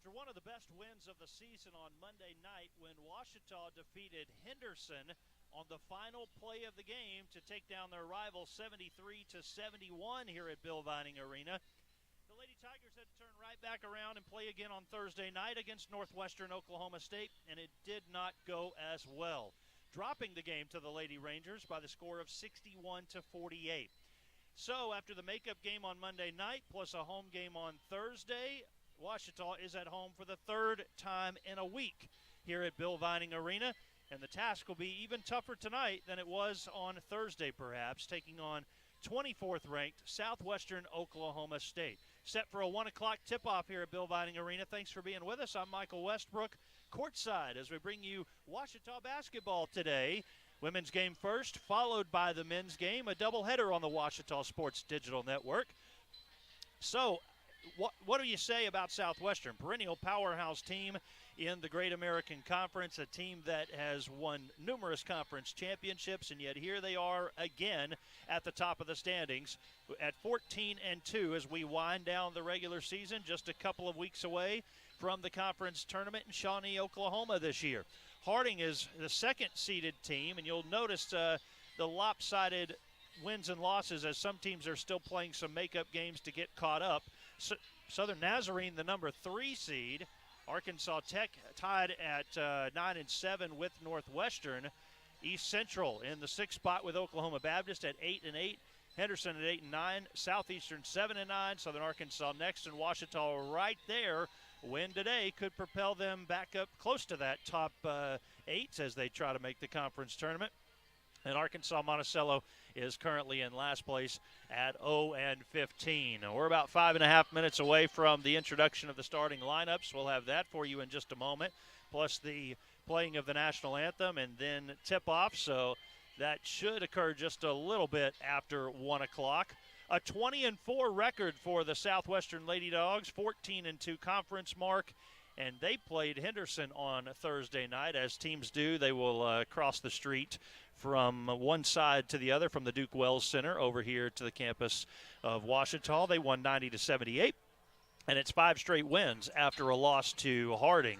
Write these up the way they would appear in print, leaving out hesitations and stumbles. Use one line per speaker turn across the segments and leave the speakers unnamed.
After one of the best wins of the season on Monday night when Ouachita defeated Henderson on the final play of the game to take down their rival 73-71 here at Bill Vining Arena, the Lady Tigers had to turn right back around and play again on Thursday night against Northwestern Oklahoma State, and it did not go as well, dropping the game to the Lady Rangers by the score of 61-48. So after the makeup game on Monday night plus a home game on Thursday, Ouachita is at home for the third time in a week here at Bill Vining Arena, and the task will be even tougher tonight than it was on Thursday perhaps, taking on 24th ranked Southwestern Oklahoma State. Set for a 1 o'clock tip-off here at Bill Vining Arena. Thanks for being with us. I'm Michael Westbrook, courtside as we bring you Ouachita basketball today. Women's game first, followed by the men's game, a doubleheader on the Ouachita Sports Digital Network. So, what do you say about Southwestern? Perennial powerhouse team in the Great American Conference, a team that has won numerous conference championships, and yet here they are again at the top of the standings at 14-2 as we wind down the regular season, just a couple of weeks away from the conference tournament in Shawnee, Oklahoma this year. Harding is the second-seeded team, and you'll notice the lopsided wins and losses as some teams are still playing some makeup games to get caught up. Southern Nazarene, the number 3 seed. Arkansas Tech tied at 9-7 with Northwestern. East Central in the 6th spot with Oklahoma Baptist at 8-8. Henderson at 8-9. Southeastern 7-9. Southern Arkansas next, and Ouachita right there. Win today could propel them back up close to that top 8 as they try to make the conference tournament. And Arkansas Monticello is currently in last place at 0-15. We're about 5.5 minutes away from the introduction of the starting lineups. We'll have that for you in just a moment, plus the playing of the national anthem and then tip-off. So that should occur just a little bit after 1 o'clock. A 20-4 record for the Southwestern Lady Dogs, 14-2 conference mark. And they played Henderson on Thursday night. As teams do, they will cross the street from one side to the other, from the Duke Wells Center over here to the campus of Ouachita. They won 90-78, and it's 5 straight wins after a loss to Harding.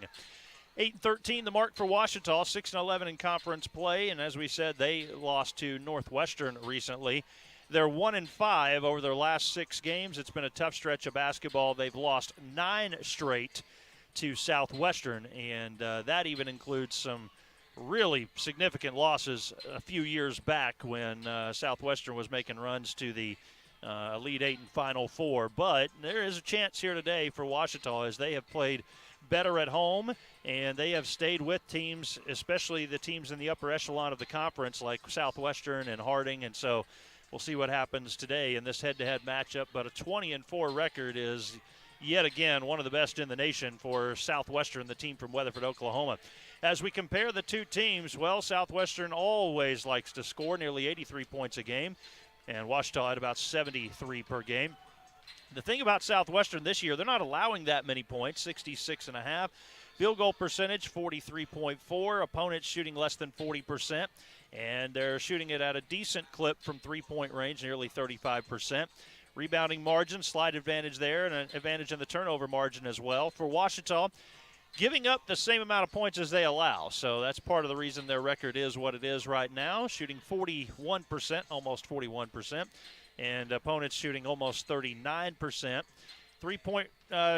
8-13 the mark for Ouachita, 6-11 in conference play, and as we said, they lost to Northwestern recently. They're 1-5 over their last 6 games. It's been a tough stretch of basketball. They've lost 9 straight to Southwestern, and that even includes some really significant losses a few years back when Southwestern was making runs to the Elite 8 and Final 4. But there is a chance here today for Ouachita as they have played better at home, and they have stayed with teams, especially the teams in the upper echelon of the conference like Southwestern and Harding, and so we'll see what happens today in this head-to-head matchup. But a 20-4 record is yet again one of the best in the nation for Southwestern, the team from Weatherford, Oklahoma. As we compare the two teams, well, Southwestern always likes to score nearly 83 points a game, and Ouachita at about 73 per game. The thing about Southwestern this year, they're not allowing that many points, 66.5. Field goal percentage, 43.4. Opponents shooting less than 40%, and they're shooting it at a decent clip from three-point range, nearly 35%. Rebounding margin, slight advantage there, and an advantage in the turnover margin as well. For Ouachita, giving up the same amount of points as they allow. So that's part of the reason their record is what it is right now, shooting 41%, almost 41%, and opponents shooting almost 39%. Three-point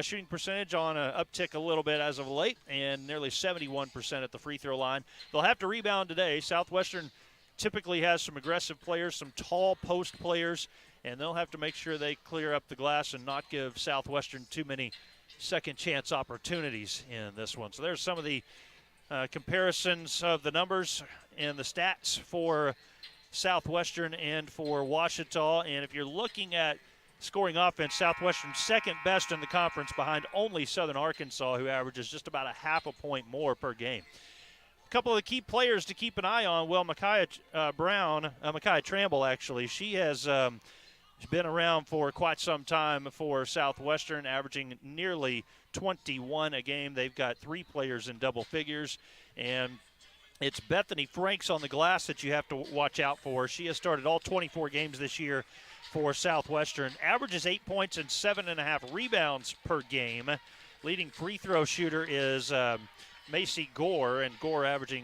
shooting percentage on an uptick a little bit as of late, and nearly 71% at the free throw line. They'll have to rebound today. Southwestern typically has some aggressive players, some tall post players, and they'll have to make sure they clear up the glass and not give Southwestern too many second chance opportunities in this one. So there's some of the comparisons of the numbers and the stats for Southwestern and for Ouachita. And if you're looking at scoring offense, Southwestern second best in the conference behind only Southern Arkansas, who averages just about a half a point more per game. A couple of the key players to keep an eye on, well, Micaiah Tramble, actually. She has been around for quite some time for Southwestern, averaging nearly 21 a game. They've got 3 players in double figures, and it's Bethany Franks on the glass that you have to watch out for. She has started all 24 games this year for Southwestern, averages 8 points and 7.5 rebounds per game. Leading free throw shooter is Macy Gore, and Gore averaging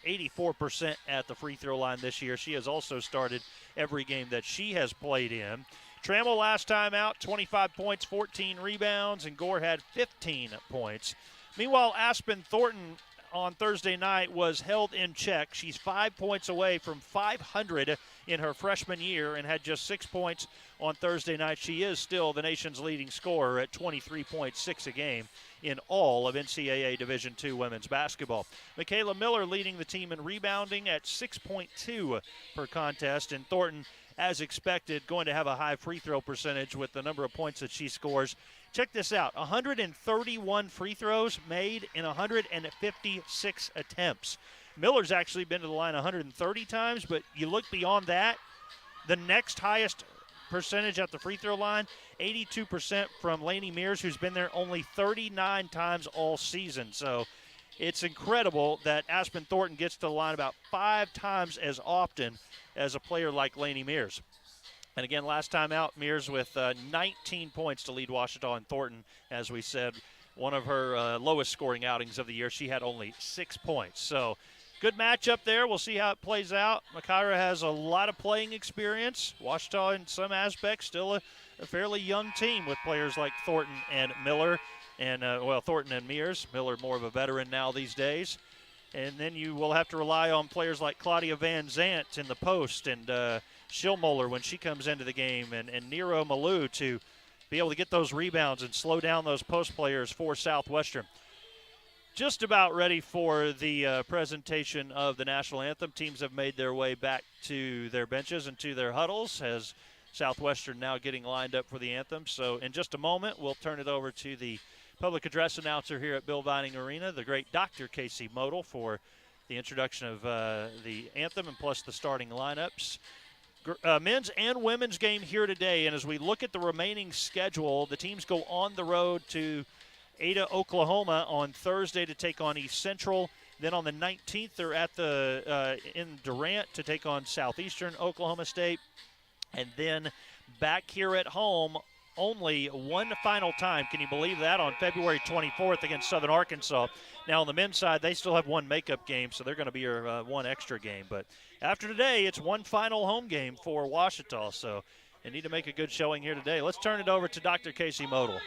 84% at the free throw line this year. She has also started every game that she has played in. Trammell last time out, 25 points, 14 rebounds, and Gore had 15 points. Meanwhile, Aspen Thornton on Thursday night was held in check. She's 5 points away from 500 in her freshman year and had just 6 points on Thursday night. She is still the nation's leading scorer at 23.6 a game in all of NCAA Division II women's basketball. Michaela Miller leading the team in rebounding at 6.2 per contest, and Thornton, as expected, going to have a high free throw percentage with the number of points that she scores. Check this out, 131 free throws made in 156 attempts. Miller's actually been to the line 130 times, but you look beyond that, the next highest percentage at the free throw line, 82% from Lainey Mears, who's been there only 39 times all season. So it's incredible that Aspen Thornton gets to the line about 5 times as often as a player like Lainey Mears. And again, last time out, Mears with 19 points to lead Ouachita, and Thornton, as we said, one of her lowest scoring outings of the year. She had only 6 points. So good matchup there. We'll see how it plays out. Makira has a lot of playing experience. Ouachita, in some aspects, still a fairly young team with players like Thornton and Miller. And, Thornton and Mears. Miller more of a veteran now these days. And then you will have to rely on players like Claudia Van Zant in the post, and Schillmoller when she comes into the game, and Nero Malou to be able to get those rebounds and slow down those post players for Southwestern. Just about ready for the presentation of the national anthem. Teams have made their way back to their benches and to their huddles as Southwestern now getting lined up for the anthem. So in just a moment, we'll turn it over to the public address announcer here at Bill Vining Arena, the great Dr. Casey Modal, for the introduction of the anthem and plus the starting lineups. Men's and women's game here today, and as we look at the remaining schedule, the teams go on the road to Ada, Oklahoma on Thursday to take on East Central. Then on the 19th, they're at in Durant to take on Southeastern Oklahoma State. And then back here at home only one final time. Can you believe that? On February 24th against Southern Arkansas. Now on the men's side, they still have one makeup game, so they're going to be your one extra game. But after today, it's one final home game for Ouachita, so they need to make a good showing here today. Let's turn it over to Dr. Casey Modal.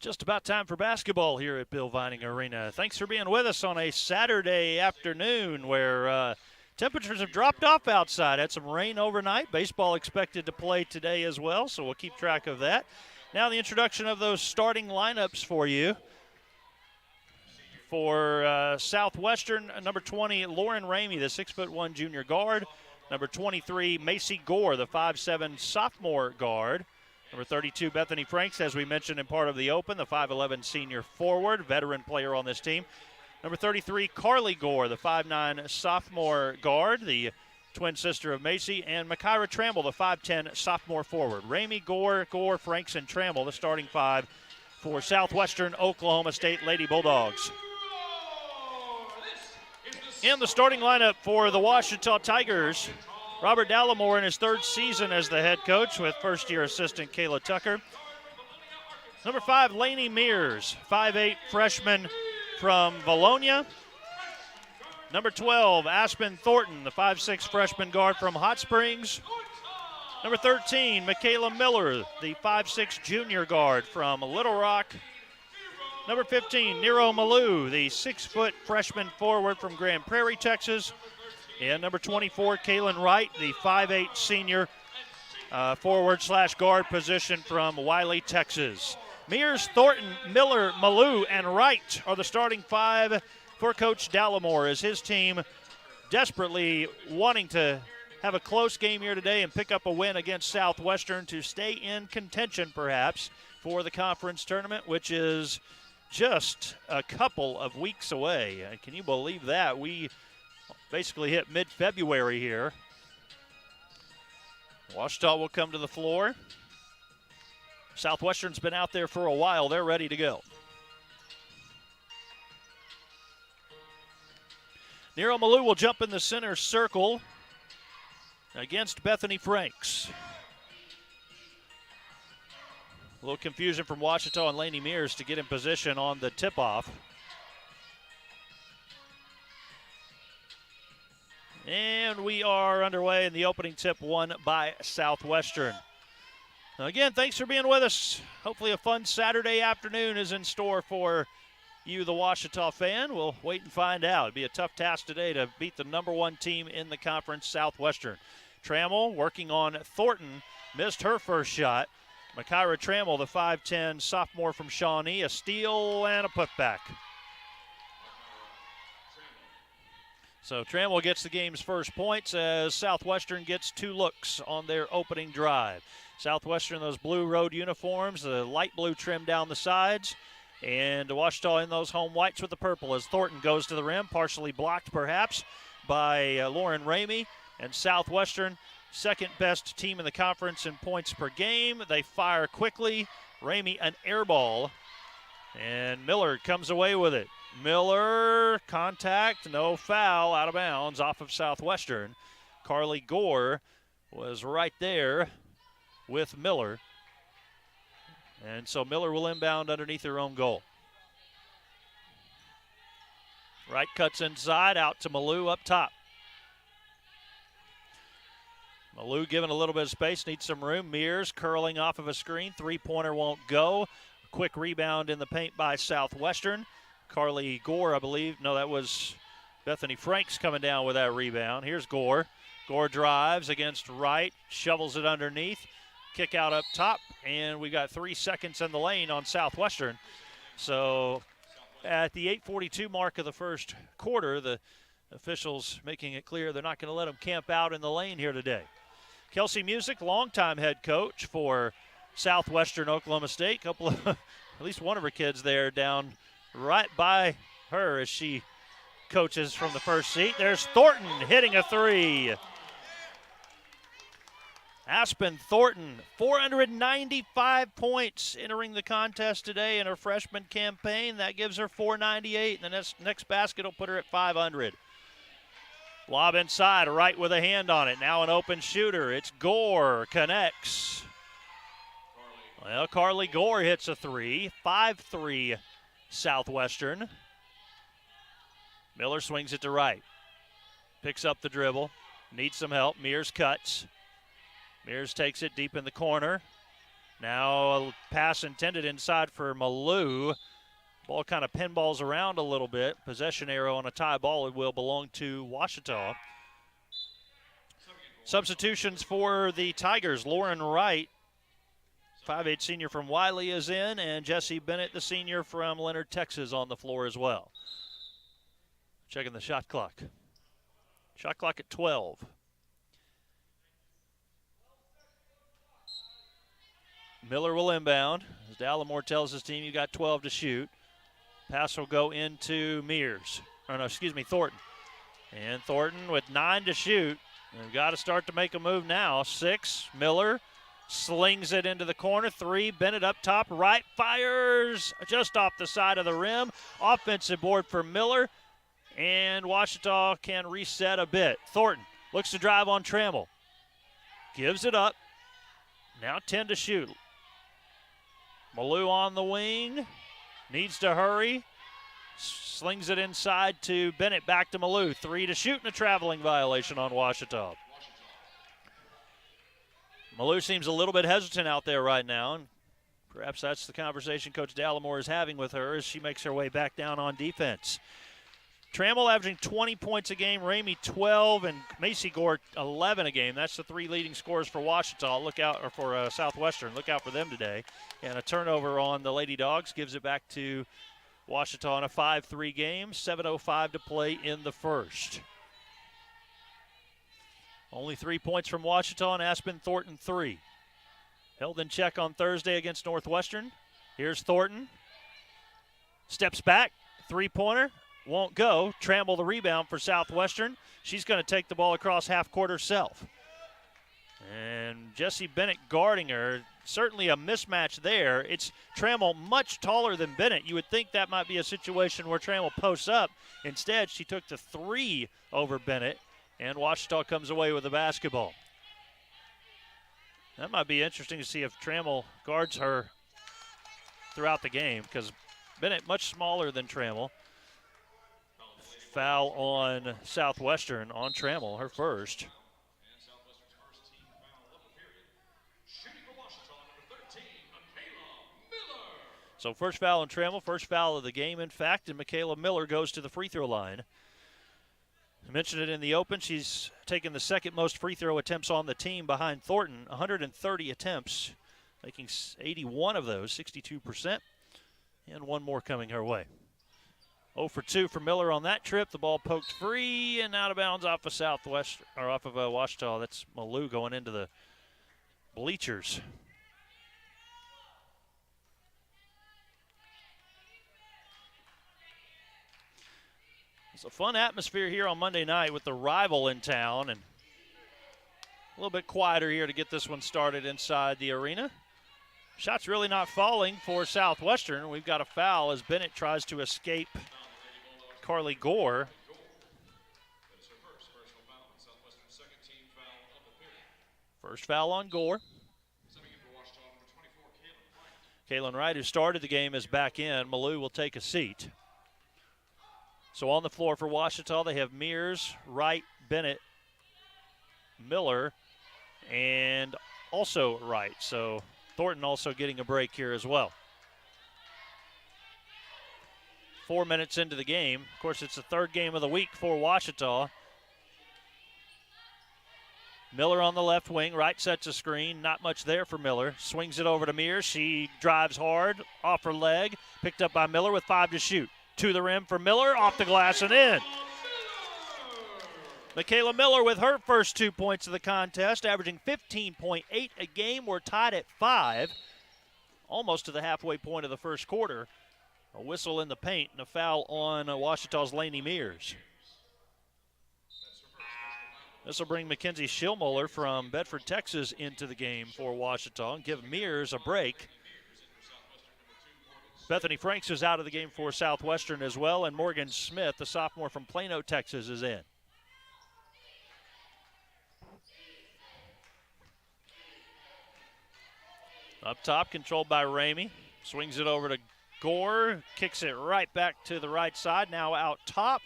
Just about time for basketball here at Bill Vining Arena. Thanks for being with us on a Saturday afternoon where temperatures have dropped off outside. Had some rain overnight. Baseball expected to play today as well, so we'll keep track of that. Now the introduction of those starting lineups for you. For Southwestern, number 20, Lauren Ramey, the 6'1" junior guard. Number 23, Macy Gore, the 5'7" sophomore guard. Number 32, Bethany Franks, as we mentioned in part of the open, the 5'11" senior forward, veteran player on this team. Number 33, Carly Gore, the 5'9" sophomore guard, the twin sister of Macy, and Makira Trammell, the 5'10 sophomore forward. Ramey, Gore, Franks, and Trammell, the starting five for Southwestern Oklahoma State Lady Bulldogs. In the starting lineup for the Ouachita Tigers, Robert Dallimore in his third season as the head coach with first-year assistant Kayla Tucker. Number 5, Lainey Mears, 5'8 freshman from Valonia. Number 12, Aspen Thornton, the 5'6 freshman guard from Hot Springs. Number 13, Michaela Miller, the 5'6 junior guard from Little Rock. Number 15, Nero Malou, the 6-foot freshman forward from Grand Prairie, Texas. And number 24, Kaylin Wright, the 5'8 senior forward/guard position from Wiley, Texas. Mears, Thornton, Miller, Malou, and Wright are the starting five for Coach Dallimore as his team desperately wanting to have a close game here today and pick up a win against Southwestern to stay in contention perhaps for the conference tournament, which is just a couple of weeks away. Can you believe that? We basically hit mid-February here. Ouachita will come to the floor. Southwestern's been out there for a while. They're ready to go. Nero Malou will jump in the center circle against Bethany Franks. A little confusion from Ouachita and Lainey Mears to get in position on the tip-off. And we are underway in the opening tip, won by Southwestern. Now again, thanks for being with us. Hopefully a fun Saturday afternoon is in store for you, the Ouachita fan. We'll wait and find out. It'll be a tough task today to beat the number one team in the conference, Southwestern. Trammell working on Thornton, missed her first shot. Makira Trammell, the 5'10 sophomore from Shawnee, a steal and a putback. So Trammell gets the game's first points as Southwestern gets two looks on their opening drive. Southwestern, those blue road uniforms, the light blue trim down the sides, and Ouachita in those home whites with the purple as Thornton goes to the rim, partially blocked perhaps by Lauren Ramey. And Southwestern, second best team in the conference in points per game. They fire quickly. Ramey an air ball, and Miller comes away with it. Miller, contact, no foul, out of bounds off of Southwestern. Carly Gore was right there with Miller. And so Miller will inbound underneath her own goal. Wright cuts inside, out to Malou up top. Malou given a little bit of space, needs some room. Mears curling off of a screen. Three-pointer won't go. Quick rebound in the paint by Southwestern. Carly Gore, I believe. No, that was Bethany Franks coming down with that rebound. Here's Gore. Gore drives against Wright, shovels it underneath. Kick out up top, and we got 3 seconds in the lane on Southwestern. So at the 8:42 mark of the first quarter, the officials making it clear they're not going to let them camp out in the lane here today. Kelsey Music, longtime head coach for Southwestern Oklahoma State. Couple of, at least one of her kids there down right by her as she coaches from the first seat. There's Thornton hitting a three. Aspen Thornton, 495 points entering the contest today in her freshman campaign. That gives her 498, and the next basket will put her at 500. Lob inside, Wright with a hand on it. Now an open shooter. It's Gore, connects. Well, Carly Gore hits a three. 5-3 Southwestern. Miller swings it to Wright. Picks up the dribble. Needs some help. Mears cuts. Mears takes it deep in the corner. Now a pass intended inside for Malou. Ball kind of pinballs around a little bit. Possession arrow on a tie ball. It will belong to Ouachita. Substitutions for the Tigers. Lauren Wright, 5'8 senior from Wiley, is in, and Jesse Bennett, the senior from Leonard, Texas, on the floor as well. Checking the shot clock. Shot clock at 12. Miller will inbound. As Dallimore tells his team, you got 12 to shoot. Pass will go into Mears. Or no, excuse me, Thornton. And Thornton with 9 to shoot They've got to start to make a move now. 6, Miller slings it into the corner. 3, Bennett up top, right, fires just off the side of the rim. Offensive board for Miller, and Ouachita can reset a bit. Thornton looks to drive on Trammell. Gives it up. Now 10 to shoot. Malou on the wing. Needs to hurry. Slings it inside to Bennett, back to Malou. 3 to shoot, and a traveling violation on Ouachita. Malou seems a little bit hesitant out there right now, and perhaps that's the conversation Coach Dallimore is having with her as she makes her way back down on defense. Trammell averaging 20 points a game, Ramey 12, and Macy Gore 11 a game. That's the 3 leading scorers for Ouachita. Look out, or for Southwestern. Look out for them today. And a turnover on the Lady Dogs gives it back to Ouachita in a 5-3 game. 7:05 to play in the first. Only 3 points from Ouachita, and Aspen Thornton 3. Held in check on Thursday against Northwestern. Here's Thornton. Steps back. 3-pointer. Won't go. Trammell the rebound for Southwestern. She's going to take the ball across half court herself. And Jessie Bennett guarding her. Certainly a mismatch there. It's Trammell much taller than Bennett. You would think that might be a situation where Trammell posts up. Instead, she took the 3 over Bennett, and Ouachita comes away with the basketball. That might be interesting to see if Trammell guards her throughout the game, because Bennett much smaller than Trammell. Foul on Southwestern on Trammell, her first. So first foul on Trammell, first foul of the game, in fact, and Michaela Miller goes to the free throw line. I mentioned it in the open. She's taken the second most free throw attempts on the team behind Thornton, 130 attempts, making 81 of those, 62%, and one more coming her way. 0 for 2 for Miller on that trip. The ball poked free and out of bounds off of Southwest, or off of Ouachita. That's Malou going into the bleachers. It's a fun atmosphere here on Monday night with the rival in town, and a little bit quieter here to get this one started inside the arena. Shots really not falling for Southwestern. We've got a foul as Bennett tries to escape Carly Gore. First foul on Gore. Kaylin Wright, who started the game, is back in. Malou will take a seat. So on the floor for Ouachita, they have Mears, Wright, Bennett, Miller, and also Wright. So Thornton also getting a break here as well. 4 minutes into the game. Of course, it's the third game of the week for Ouachita. Miller on the left wing. Wright sets a screen. Not much there for Miller. Swings it over to Mears. She drives hard off her leg. Picked up by Miller with 5 to shoot. To the rim for Miller. Off the glass and in. Michaela Miller with her first 2 points of the contest, averaging 15.8 a game. We're tied at 5. Almost to the halfway point of the first quarter. A whistle in the paint and a foul on Ouachita's Lainey Mears. This will bring Mackenzie Schillmoller from Bedford, Texas into the game for Ouachita and give Mears a break. Bethany Franks is out of the game for Southwestern as well, and Morgan Smith, the sophomore from Plano, Texas, is in. Up top, controlled by Ramey. Swings it over to Gore, kicks it right back to the right side. Now out top.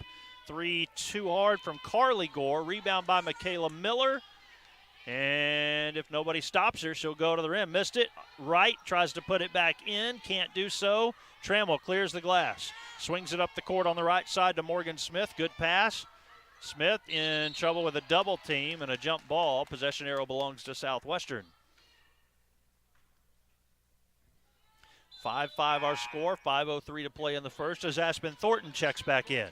3 too hard from Carly Gore. Rebound by Michaela Miller. And if nobody stops her, she'll go to the rim. Missed it. Wright tries to put it back in. Can't do so. Trammell clears the glass. Swings it up the court on the right side to Morgan Smith. Good pass. Smith in trouble with a double team and a jump ball. Possession arrow belongs to Southwestern. 5-5 our score, 5:03 to play in the first as Aspen Thornton checks back in.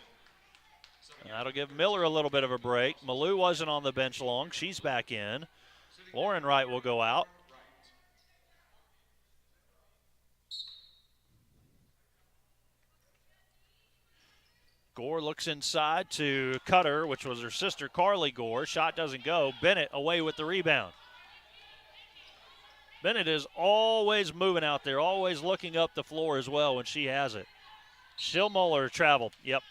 And that'll give Miller a little bit of a break. Malou wasn't on the bench long. She's back in. Lauren Wright will go out. Gore looks inside to Cutter, which was her sister Carly Gore. Shot doesn't go. Bennett away with the rebound. Bennett is always moving out there, always looking up the floor as well when she has it. Schillmuller traveled. Yep.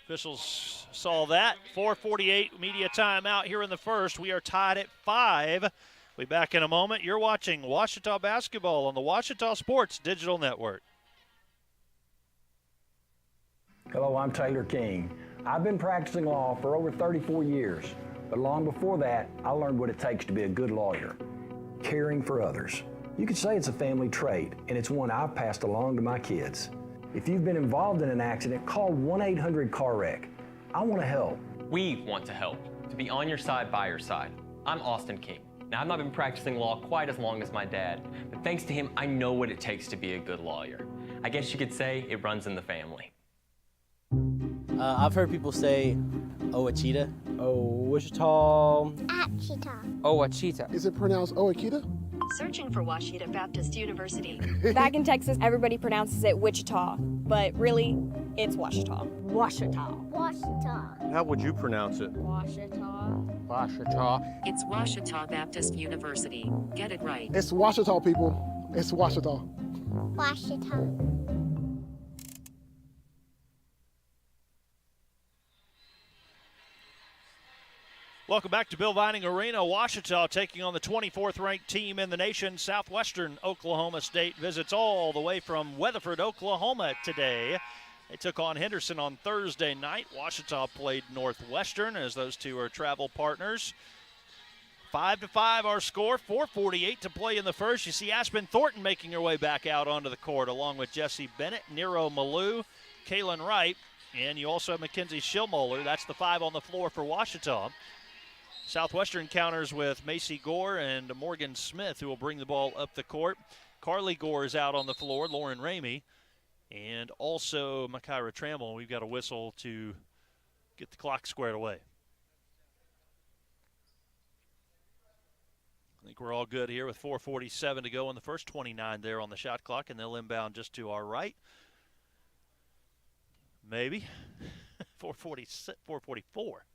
Officials saw that. 4:48 media timeout here in the first. We are tied at 5. We'll be back in a moment. You're watching Ouachita Basketball on the Ouachita Sports Digital Network.
Hello, I'm Taylor King. I've been practicing law for over 34 years, but long before that, I learned what it takes to be a good lawyer, caring for others. You could say it's a family trait, and it's one I've passed along to my kids. If you've been involved in an accident, call 1-800-CAR-WRECK. I want to help.
We want to help, to be on your side, by your side. I'm Austin King. Now, I've not been practicing law quite as long as my dad, but thanks to him, I know what it takes to be a good lawyer. I guess you could say it runs in the family.
I've heard people say Ouachita. Ouachita.
Achita.
Ouachita.
Is it pronounced Ouachita?
Searching for Ouachita Baptist University.
Back in Texas, everybody pronounces it Wichita, but really, it's Ouachita.
Ouachita. Ouachita.
How would you pronounce it?
Ouachita.
Ouachita.
It's Ouachita Baptist University. Get it right.
It's Ouachita, people. It's Ouachita.
Ouachita.
Welcome back to Bill Vining Arena. Ouachita taking on the 24th ranked team in the nation. Southwestern Oklahoma State visits all the way from Weatherford, Oklahoma today. They took on Henderson on Thursday night. Ouachita played Northwestern as those two are travel partners. 5-5 our score, 4:48 to play in the first. You see Aspen Thornton making her way back out onto the court along with Jesse Bennett, Nero Malou, Kaylin Wright, and you also have Mackenzie Schillmuller. That's the 5 on the floor for Ouachita. Southwestern counters with Macy Gore and Morgan Smith, who will bring the ball up the court. Carly Gore is out on the floor, Lauren Ramey, and also Makaira Trammell. We've got a whistle to get the clock squared away. I think we're all good here with 4:47 to go in the first. 29 there on the shot clock, and they'll inbound just to our right. Maybe. 4:44.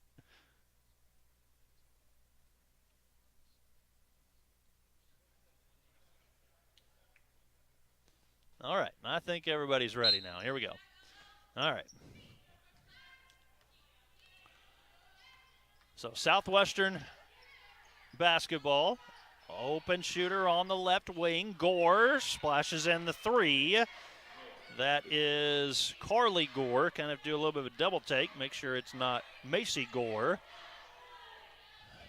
All right, I think everybody's ready now. Here we go. All right. So Southwestern basketball. Open shooter on the left wing. Gore splashes in the 3. That is Carly Gore. Kind of do a little bit of a double take. Make sure it's not Macy Gore.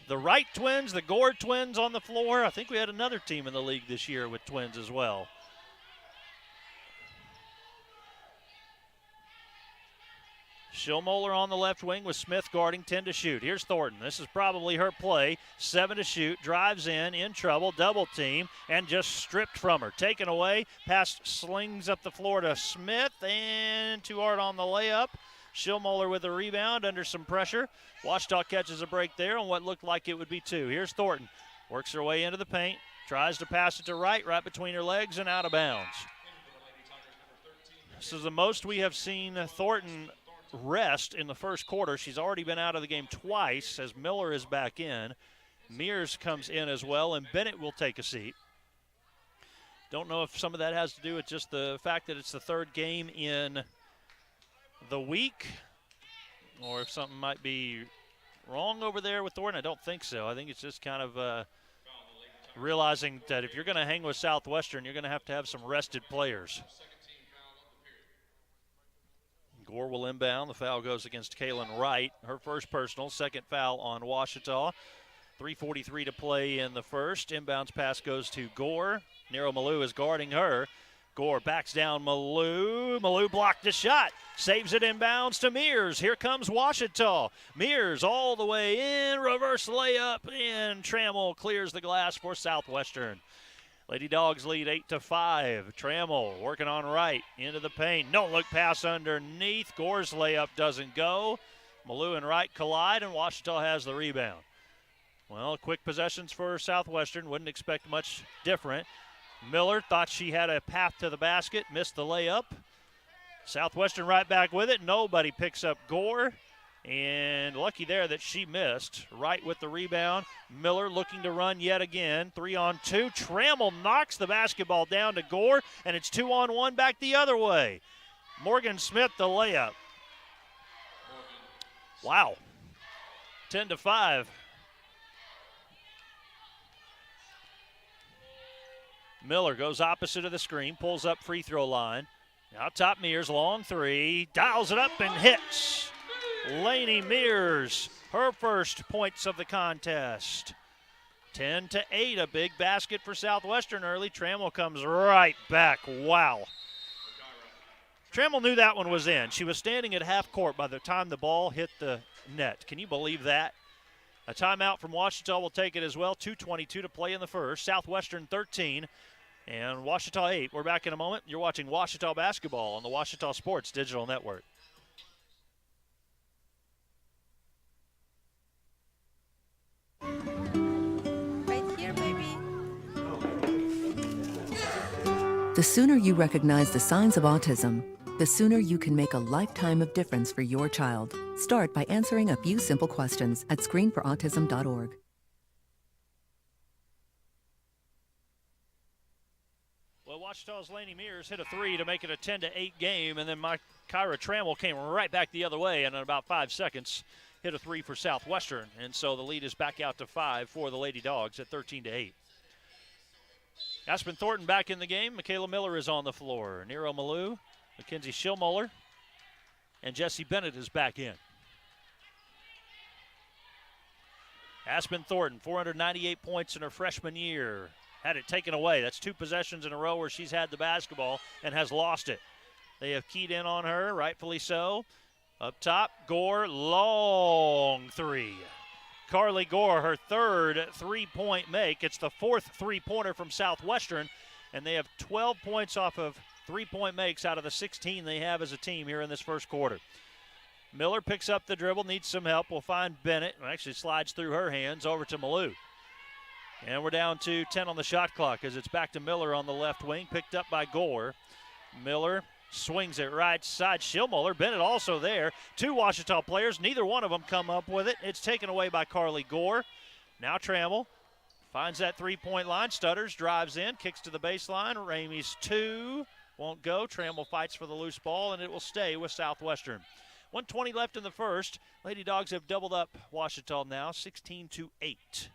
The Wright twins, the Gore twins on the floor. I think we had another team in the league this year with twins as well. Schillmuller on the left wing with Smith guarding, 10 to shoot. Here's Thornton. This is probably her play. 7 to shoot, drives in trouble, double team, and just stripped from her. Taken away, pass slings up the floor to Smith, and too hard on the layup. Schillmuller with a rebound under some pressure. Ouachita catches a break there on what looked like it would be 2. Here's Thornton. Works her way into the paint, tries to pass it to right between her legs and out of bounds. This is the most we have seen Thornton rest in the first quarter. She's already been out of the game twice as Miller is back in. Mears comes in as well, and Bennett will take a seat. Don't know if some of that has to do with just the fact that it's the third game in the week, or if something might be wrong over there with Thornton. I don't think so. I think it's just kind of realizing that if you're going to hang with Southwestern, you're going to have some rested players. Gore will inbound. The foul goes against Kaylin Wright. Her first personal, second foul on Ouachita. 3:43 to play in the first. Inbounds pass goes to Gore. Nero Malou is guarding her. Gore backs down Malou. Malou blocked the shot. Saves it inbounds to Mears. Here comes Ouachita. Mears all the way in. Reverse layup, and Trammell clears the glass for Southwestern. Lady Dogs lead 8-5. Trammell working on right into the paint. No look pass underneath. Gore's layup doesn't go. Malou and Wright collide, and Ouachita has the rebound. Well, quick possessions for Southwestern. Wouldn't expect much different. Miller thought she had a path to the basket, missed the layup. Southwestern right back with it. Nobody picks up Gore. And lucky there that she missed. Wright with the rebound. Miller looking to run yet again. 3-on-2. Trammell knocks the basketball down to Gore, and it's 2-on-1 back the other way. Morgan Smith the layup. Wow. 10-5. Miller goes opposite of the screen, pulls up free throw line. Now top Mears, long three, dials it up and hits. Lainey Mears, her first points of the contest. 10-8, a big basket for Southwestern early. Trammell comes right back. Wow. Trammell knew that one was in. She was standing at half court by the time the ball hit the net. Can you believe that? A timeout from Ouachita will take it as well. 2:22 to play in the first. Southwestern 13 and Ouachita 8. We're back in a moment. You're watching Ouachita basketball on the Ouachita Sports Digital Network.
Right here, baby.
The sooner you recognize the signs of autism, the sooner you can make a lifetime of difference for your child. Start by answering a few simple questions at screenforautism.org.
Well, Ouachita's Lainey Mears hit a three to make it a 10-8 game, and then Kyra Trammell came right back the other way, and in about 5 seconds hit a three for Southwestern. And so the lead is back out to 5 for the Lady Dogs at 13-8. Aspen Thornton back in the game. Michaela Miller is on the floor. Nero Malou, Mackenzie Schillmoller, and Jesse Bennett is back in. Aspen Thornton, 498 points in her freshman year. Had it taken away. That's 2 possessions in a row where she's had the basketball and has lost it. They have keyed in on her, rightfully so. Up top, Gore, long three. Carly Gore, her third three-point make. It's the 4th three-pointer from Southwestern, and they have 12 points off of three-point makes out of the 16 they have as a team here in this first quarter. Miller picks up the dribble, needs some help. We'll find Bennett, who actually slides through her hands over to Malou. And we're down to 10 on the shot clock as it's back to Miller on the left wing, picked up by Gore. Miller swings it right side. Schillmoller, Bennett also there. 2 Ouachita players, neither one of them come up with it. It's taken away by Carly Gore. Now Trammell finds that three-point line, stutters, drives in, kicks to the baseline. Ramey's 2, won't go. Trammell fights for the loose ball, and it will stay with Southwestern. 1:20 left in the first. Lady Dogs have doubled up Ouachita now, 16-8.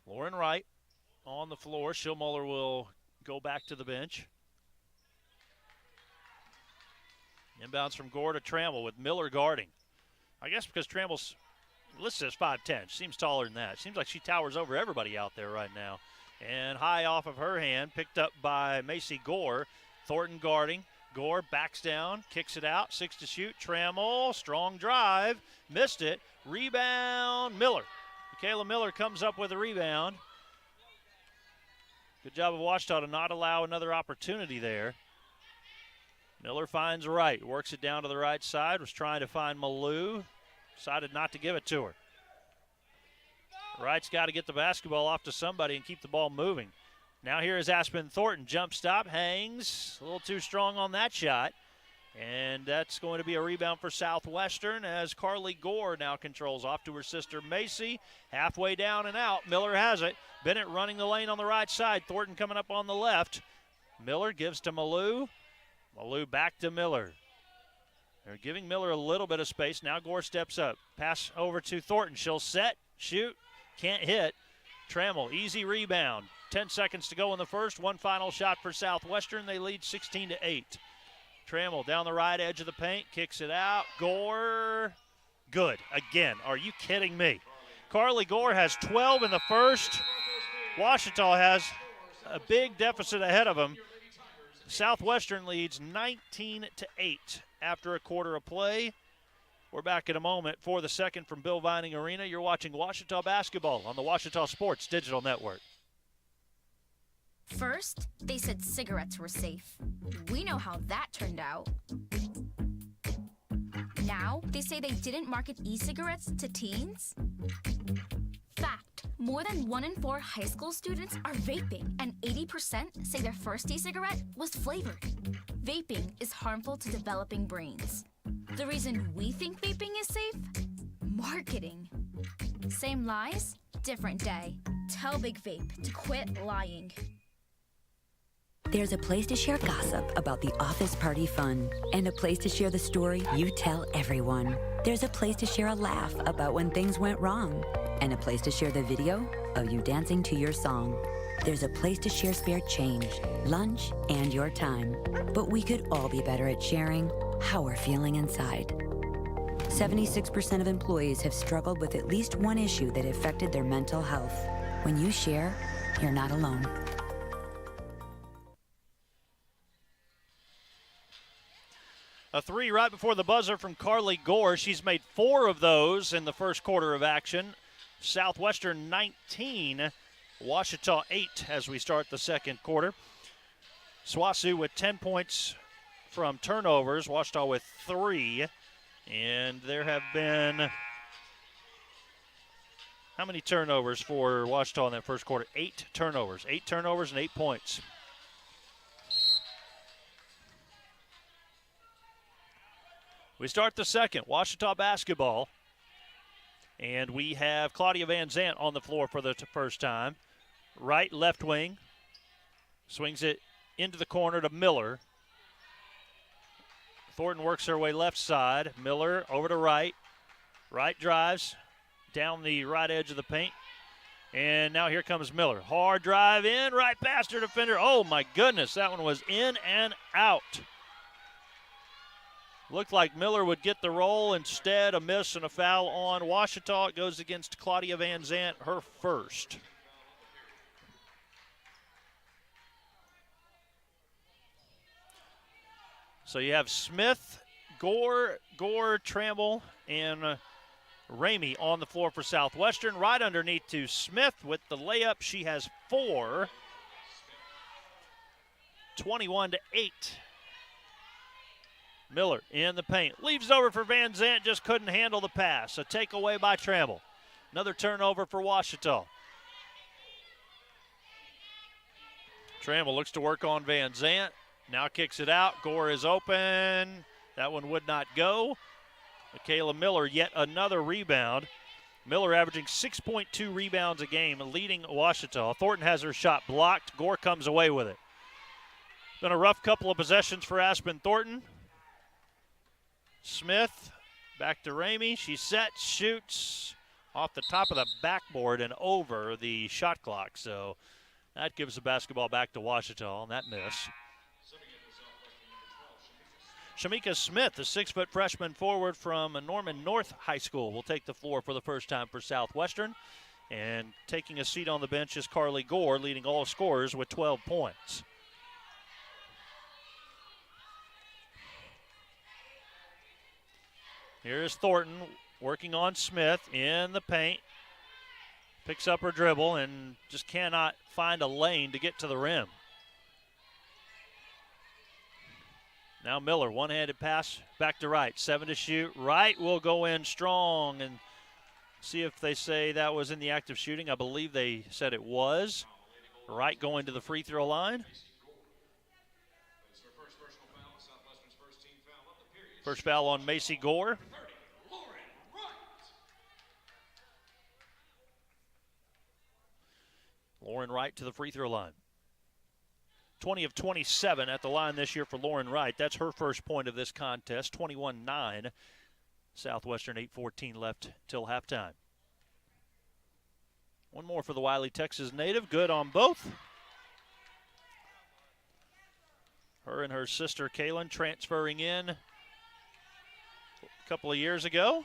Lauren Wright on the floor. Schillmoller will go back to the bench. Inbounds from Gore to Trammell with Miller guarding. I guess because Trammell's listed as 5'10". She seems taller than that. Seems like she towers over everybody out there right now. And high off of her hand, picked up by Macy Gore. Thornton guarding. Gore backs down, kicks it out. 6 to shoot. Trammell, strong drive. Missed it. Rebound, Miller. Michaela Miller comes up with a rebound. Good job of Ouachita to not allow another opportunity there. Miller finds Wright, works it down to the right side, was trying to find Malou, decided not to give it to her. Wright's got to get the basketball off to somebody and keep the ball moving. Now here is Aspen Thornton, jump stop, hangs, a little too strong on that shot. And that's going to be a rebound for Southwestern as Carly Gore now controls off to her sister Macy. Halfway down and out. Miller has it. Bennett running the lane on the right side. Thornton coming up on the left. Miller gives to Malou. Malou back to Miller. They're giving Miller a little bit of space. Now Gore steps up. Pass over to Thornton. She'll set, shoot, can't hit. Trammell, easy rebound. 10 seconds to go in the first. One final shot for Southwestern. They lead 16-8. Trammell down the right edge of the paint, kicks it out. Gore, good. Again, are you kidding me? Carly Gore has 12 in the first. Ouachita has a big deficit ahead of them. Southwestern leads 19-8 after a quarter of play. We're back in a moment for the second from Bill Vining Arena. You're watching Ouachita basketball on the Ouachita Sports Digital Network.
First, they said cigarettes were safe. We know how that turned out. Now, they say they didn't market e-cigarettes to teens? Fact. More than 1 in 4 high school students are vaping, and 80% say their first e-cigarette was flavored. Vaping is harmful to developing brains. The reason we think vaping is safe? Marketing. Same lies, different day. Tell Big Vape to quit lying.
There's a place to share gossip about the office party fun, and a place to share the story you tell everyone. There's a place to share a laugh about when things went wrong, and a place to share the video of you dancing to your song. There's a place to share spare change, lunch, and your time. But we could all be better at sharing how we're feeling inside. 76% of employees have struggled with at least one issue that affected their mental health. When you share, you're not alone.
A 3 right before the buzzer from Carly Gore. She's made 4 of those in the first quarter of action. Southwestern 19, Ouachita 8 as we start the second quarter. SWOSU with 10 points from turnovers, Ouachita with 3. And there have been, how many turnovers for Ouachita in that first quarter? 8 turnovers. 8 turnovers and 8 points. We start the second, Ouachita basketball. And we have Claudia Van Zant on the floor for the first time. Right, left wing. Swings it into the corner to Miller. Thornton works her way left side. Miller over to right. Right drives down the right edge of the paint. And now here comes Miller. Hard drive in, right past her defender. Oh, my goodness, that one was in and out. Looked like Miller would get the roll. Instead, a miss and a foul on Ouachita. It goes against Claudia Van Zant, her first. So you have Smith, Gore, Trammell, and Ramey on the floor for Southwestern. Right underneath to Smith with the layup. She has 4. 21-8. Miller in the paint. Leaves over for Van Zant, just couldn't handle the pass. A takeaway by Trammell. Another turnover for Ouachita. Trammell looks to work on Van Zant. Now kicks it out. Gore is open. That one would not go. Michaela Miller, yet another rebound. Miller averaging 6.2 rebounds a game, leading Ouachita. Thornton has her shot blocked. Gore comes away with it. Been a rough couple of possessions for Aspen Thornton. Smith back to Ramey. She sets, shoots off the top of the backboard and over the shot clock. So that gives the basketball back to Ouachita on that miss. Shamika Smith, the 6-foot freshman forward from Norman North High School, will take the floor for the first time for Southwestern. And taking a seat on the bench is Carly Gore, leading all scorers with 12 points. Here's Thornton working on Smith in the paint. Picks up her dribble and just cannot find a lane to get to the rim. Now Miller, one-handed pass back to right. 7 to shoot. Right will go in strong and see if they say that was in the act of shooting. I believe they said it was. Right going to the free throw line. First foul on Macy Gore. Lauren Wright to the free throw line. 20 of 27 at the line this year for Lauren Wright. That's her first point of this contest. 21-9. Southwestern 8:14 left till halftime. One more for the Wiley, Texas native. Good on both. Her and her sister Kaylin transferring in a couple of years ago.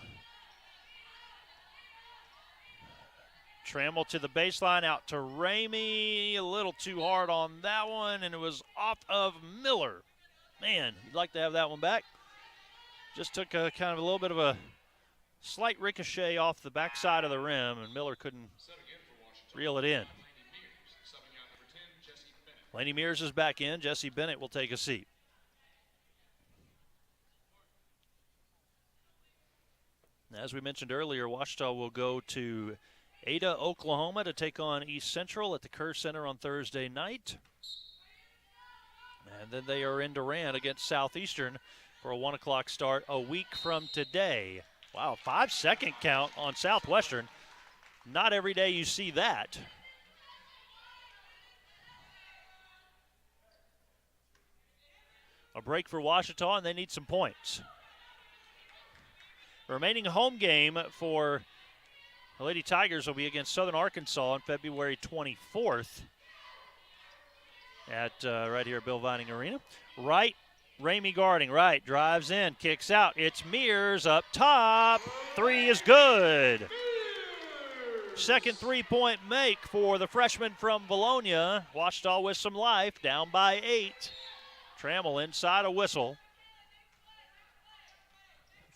Trammell to the baseline, out to Ramey. A little too hard on that one, and it was off of Miller. Man, you'd like to have that one back. Just took a kind of a little bit of a slight ricochet off the backside of the rim, and Miller couldn't reel it in. Laney Mears is back in. Jesse Bennett will take a seat. As we mentioned earlier, Ouachita will go to Ada, Oklahoma to take on East Central at the Kerr Center on Thursday night. And then they are in Durant against Southeastern for a 1 o'clock start a week from today. Wow, 5-second count on Southwestern. Not every day you see that. A break for Ouachita, and they need some points. Remaining home game for the Lady Tigers will be against Southern Arkansas on February 24th at right here at Bill Vining Arena. Right, Ramey guarding, right, drives in, kicks out. It's Mears up top. 3 is good. Second three-point make for the freshman from Bologna. Ouachita with some life, down by 8. Trammell inside a whistle.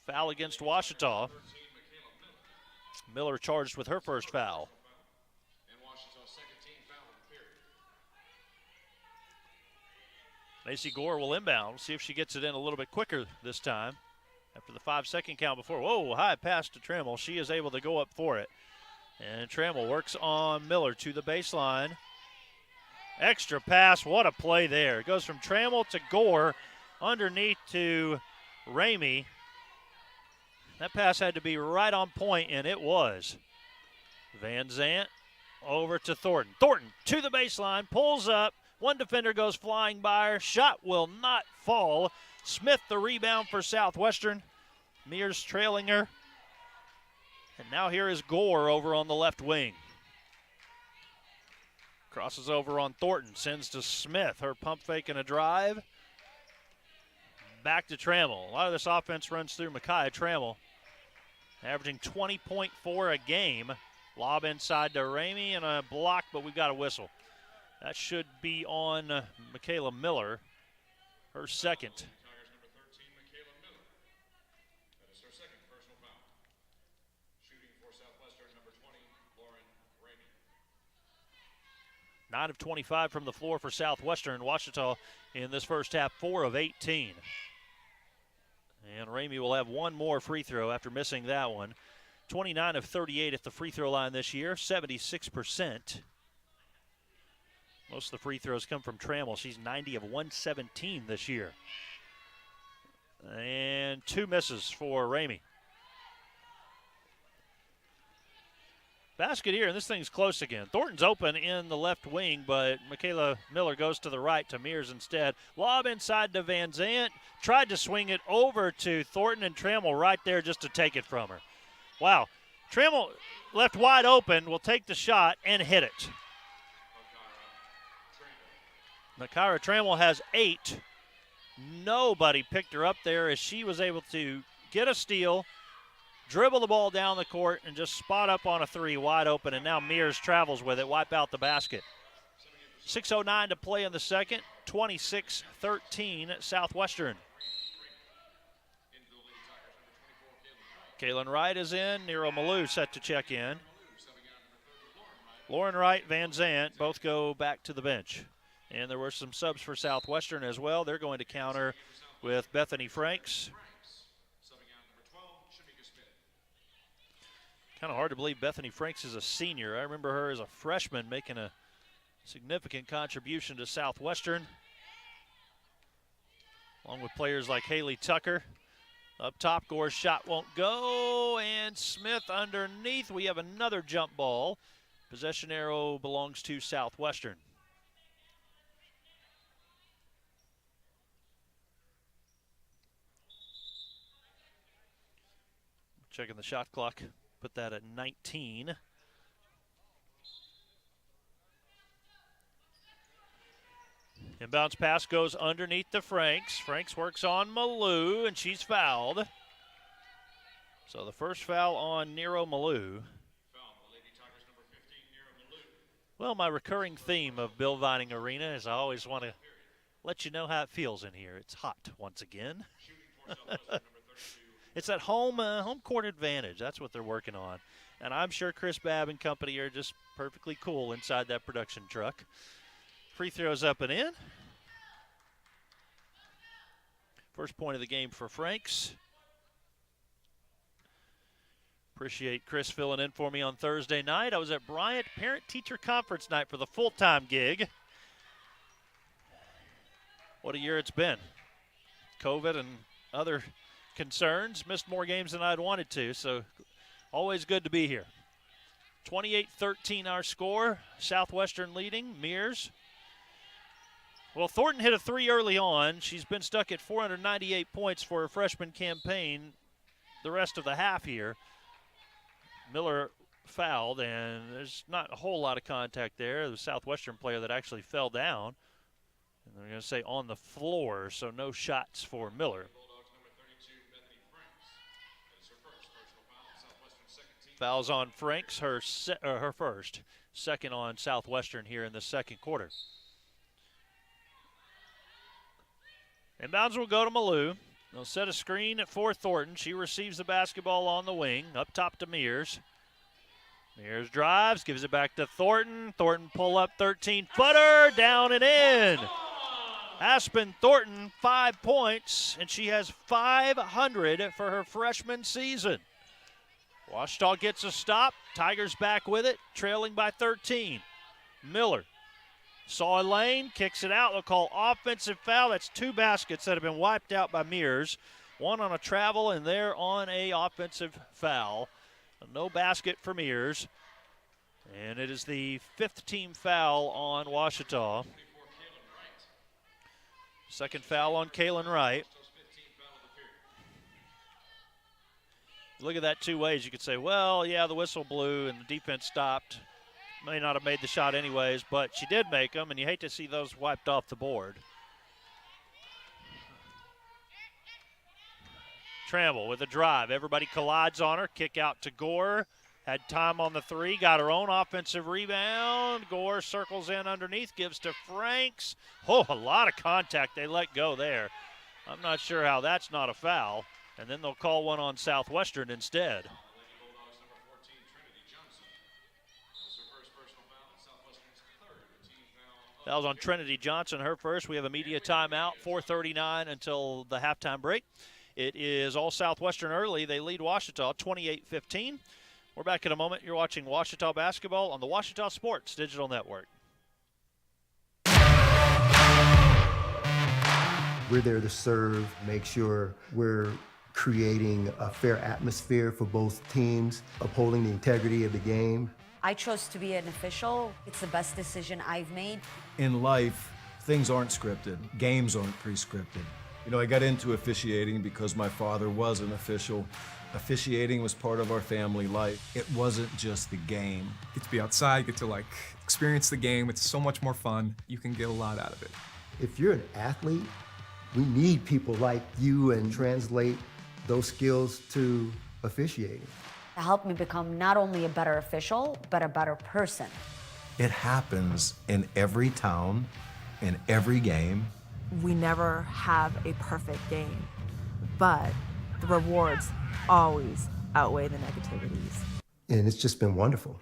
Foul against Ouachita. Miller charged with her first foul. Macy Gore will inbound. See if she gets it in a little bit quicker this time. After the 5-second count before. Whoa, high pass to Trammell. She is able to go up for it. And Trammell works on Miller to the baseline. Extra pass, what a play there. It goes from Trammell to Gore, underneath to Ramey. That pass had to be right on point, and it was. Van Zant over to Thornton. Thornton to the baseline, pulls up. One defender goes flying by her. Shot will not fall. Smith the rebound for Southwestern. Mears trailing her. And now here is Gore over on the left wing. Crosses over on Thornton, sends to Smith. Her pump fake and a drive. Back to Trammell. A lot of this offense runs through Micaiah Trammell. Averaging 20.4 a game. Lob inside to Ramey and a block, but we've got a whistle. That should be on Michaela Miller, her second. 9 of 25 from the floor for Southwestern. Ouachita in this first half, 4 of 18. And Ramey will have one more free throw after missing that one. 29 of 38 at the free throw line this year, 76%. Most of the free throws come from Trammell. She's 90 of 117 this year. And 2 misses for Ramey. Basket here, and this thing's close again. Thornton's open in the left wing, but Michaela Miller goes to the right to Mears instead. Lob inside to Van Zant. Tried to swing it over to Thornton, and Trammell right there just to take it from her. Wow. Trammell left wide open, will take the shot and hit it. Nakira Trammell has 8. Nobody picked her up there as she was able to get a steal, dribble the ball down the court, and just spot up on a 3 wide open, and now Mears travels with it, wipe out the basket. 6:09 to play in the second, 26-13 Southwestern. Kaylin Wright is in, Nero Malou set to check in. Lauren Wright, Van Zant both go back to the bench. And there were some subs for Southwestern as well. They're going to counter with Bethany Franks. Kind of hard to believe Bethany Franks is a senior. I remember her as a freshman making a significant contribution to Southwestern, along with players like Haley Tucker. Up top, Gore's shot won't go, and Smith underneath. We have another jump ball. Possession arrow belongs to Southwestern. Checking the shot clock. Put that at 19. Inbounds pass goes underneath to Franks. Franks works on Malou, and she's fouled. So the first foul on Nero Malou. Well, my recurring theme of Bill Vining Arena is I always want to let you know how it feels in here. It's hot once again. It's that home court advantage. That's what they're working on. And I'm sure Chris Babb and company are just perfectly cool inside that production truck. Free throws up and in. First point of the game for Franks. Appreciate Chris filling in for me on Thursday night. I was at Bryant Parent-Teacher Conference night for the full-time gig. What a year it's been. COVID and other concerns. Missed more games than I'd wanted to, so always good to be here. 28-13 our score. Southwestern leading. Mears. Well, Thornton hit a 3 early on. She's been stuck at 498 points for her freshman campaign the rest of the half here. Miller fouled, and there's not a whole lot of contact there. The Southwestern player that actually fell down. And they're going to say on the floor, so no shots for Miller. Fouls on Franks, her first. Second on Southwestern here in the second quarter. Inbounds will go to Malou. They'll set a screen for Thornton. She receives the basketball on the wing. Up top to Mears. Mears drives, gives it back to Thornton. Thornton pull up 13-footer, down and in. Aspen Thornton, 5 points, and she has 500 for her freshman season. Ouachita gets a stop. Tigers back with it, trailing by 13. Miller saw a lane, kicks it out. They'll call offensive foul. That's 2 baskets that have been wiped out by Mears. One on a travel, and they're on a offensive foul. No basket for Mears. And it is the 5th team foul on Ouachita. Second foul on Kaylin Wright. Look at that 2 ways. You could say, well, yeah, the whistle blew and the defense stopped. May not have made the shot anyways, but she did make them, and you hate to see those wiped off the board. Tramble with a drive. Everybody collides on her. Kick out to Gore. Had time on the 3. Got her own offensive rebound. Gore circles in underneath. Gives to Franks. Oh, a lot of contact. They let go there. I'm not sure how that's not a foul. And then they'll call one on Southwestern instead. That was on Trinity Johnson, her first. We have a media timeout, 4:39 until the halftime break. It is all Southwestern early. They lead Ouachita 28-15. We're back in a moment. You're watching Ouachita basketball on the Ouachita Sports Digital Network.
We're there to serve, make sure we're creating a fair atmosphere for both teams, upholding the integrity of the game.
I chose to be an official. It's the best decision I've made.
In life, things aren't scripted. Games aren't pre-scripted. You know, I got into officiating because my father was an official. Officiating was part of our family life. It wasn't just the game.
Get to be outside, get to experience the game. It's so much more fun. You can get a lot out of it.
If you're an athlete, we need people like you and translate those skills to officiating.
It helped me become not only a better official, but a better person.
It happens in every town, in every game.
We never have a perfect game, but the rewards always outweigh the negativities.
And it's just been wonderful.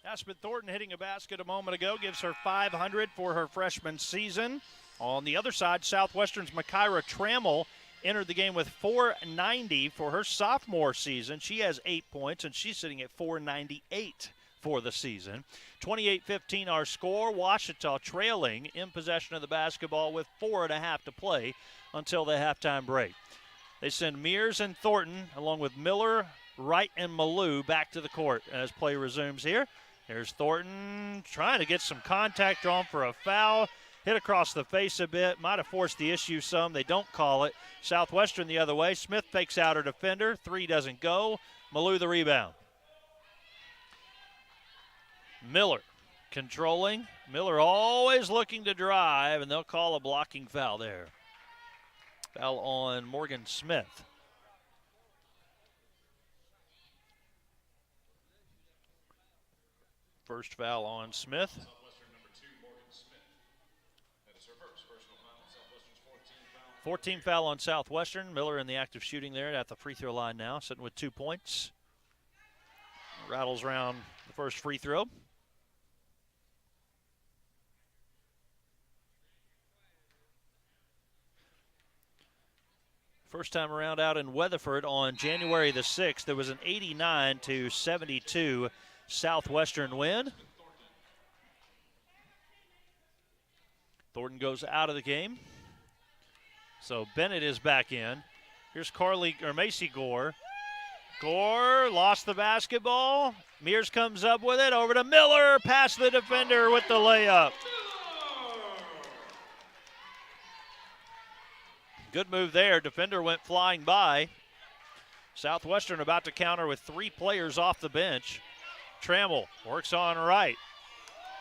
Aspen Thornton hitting a basket a moment ago gives her 500 for her freshman season. On the other side, Southwestern's Makaira Trammell entered the game with 490 for her sophomore season. She has 8 points, and she's sitting at 498 for the season. 28-15 our score. Ouachita trailing in possession of the basketball with 4.5 to play until the halftime break. They send Mears and Thornton, along with Miller, Wright, and Malou back to the court as play resumes here. There's Thornton trying to get some contact drawn for a foul. Hit across the face a bit. Might have forced the issue some. They don't call it. Southwestern the other way. Smith fakes out her defender. 3 doesn't go. Malou the rebound. Miller controlling. Miller always looking to drive, and they'll call a blocking foul there. Foul on Morgan Smith. First foul on Smith. 14 foul on Southwestern. Miller in the act of shooting there at the free throw line now, sitting with 2 points. Rattles around the first free throw. First time around out in Weatherford on January the 6th, there was an 89-72 Southwestern win. Thornton goes out of the game. So Bennett is back in. Here's Macy Gore. Gore lost the basketball. Mears comes up with it. Over to Miller. Past the defender with the layup. Good move there. Defender went flying by. Southwestern about to counter with 3 players off the bench. Trammell works on right.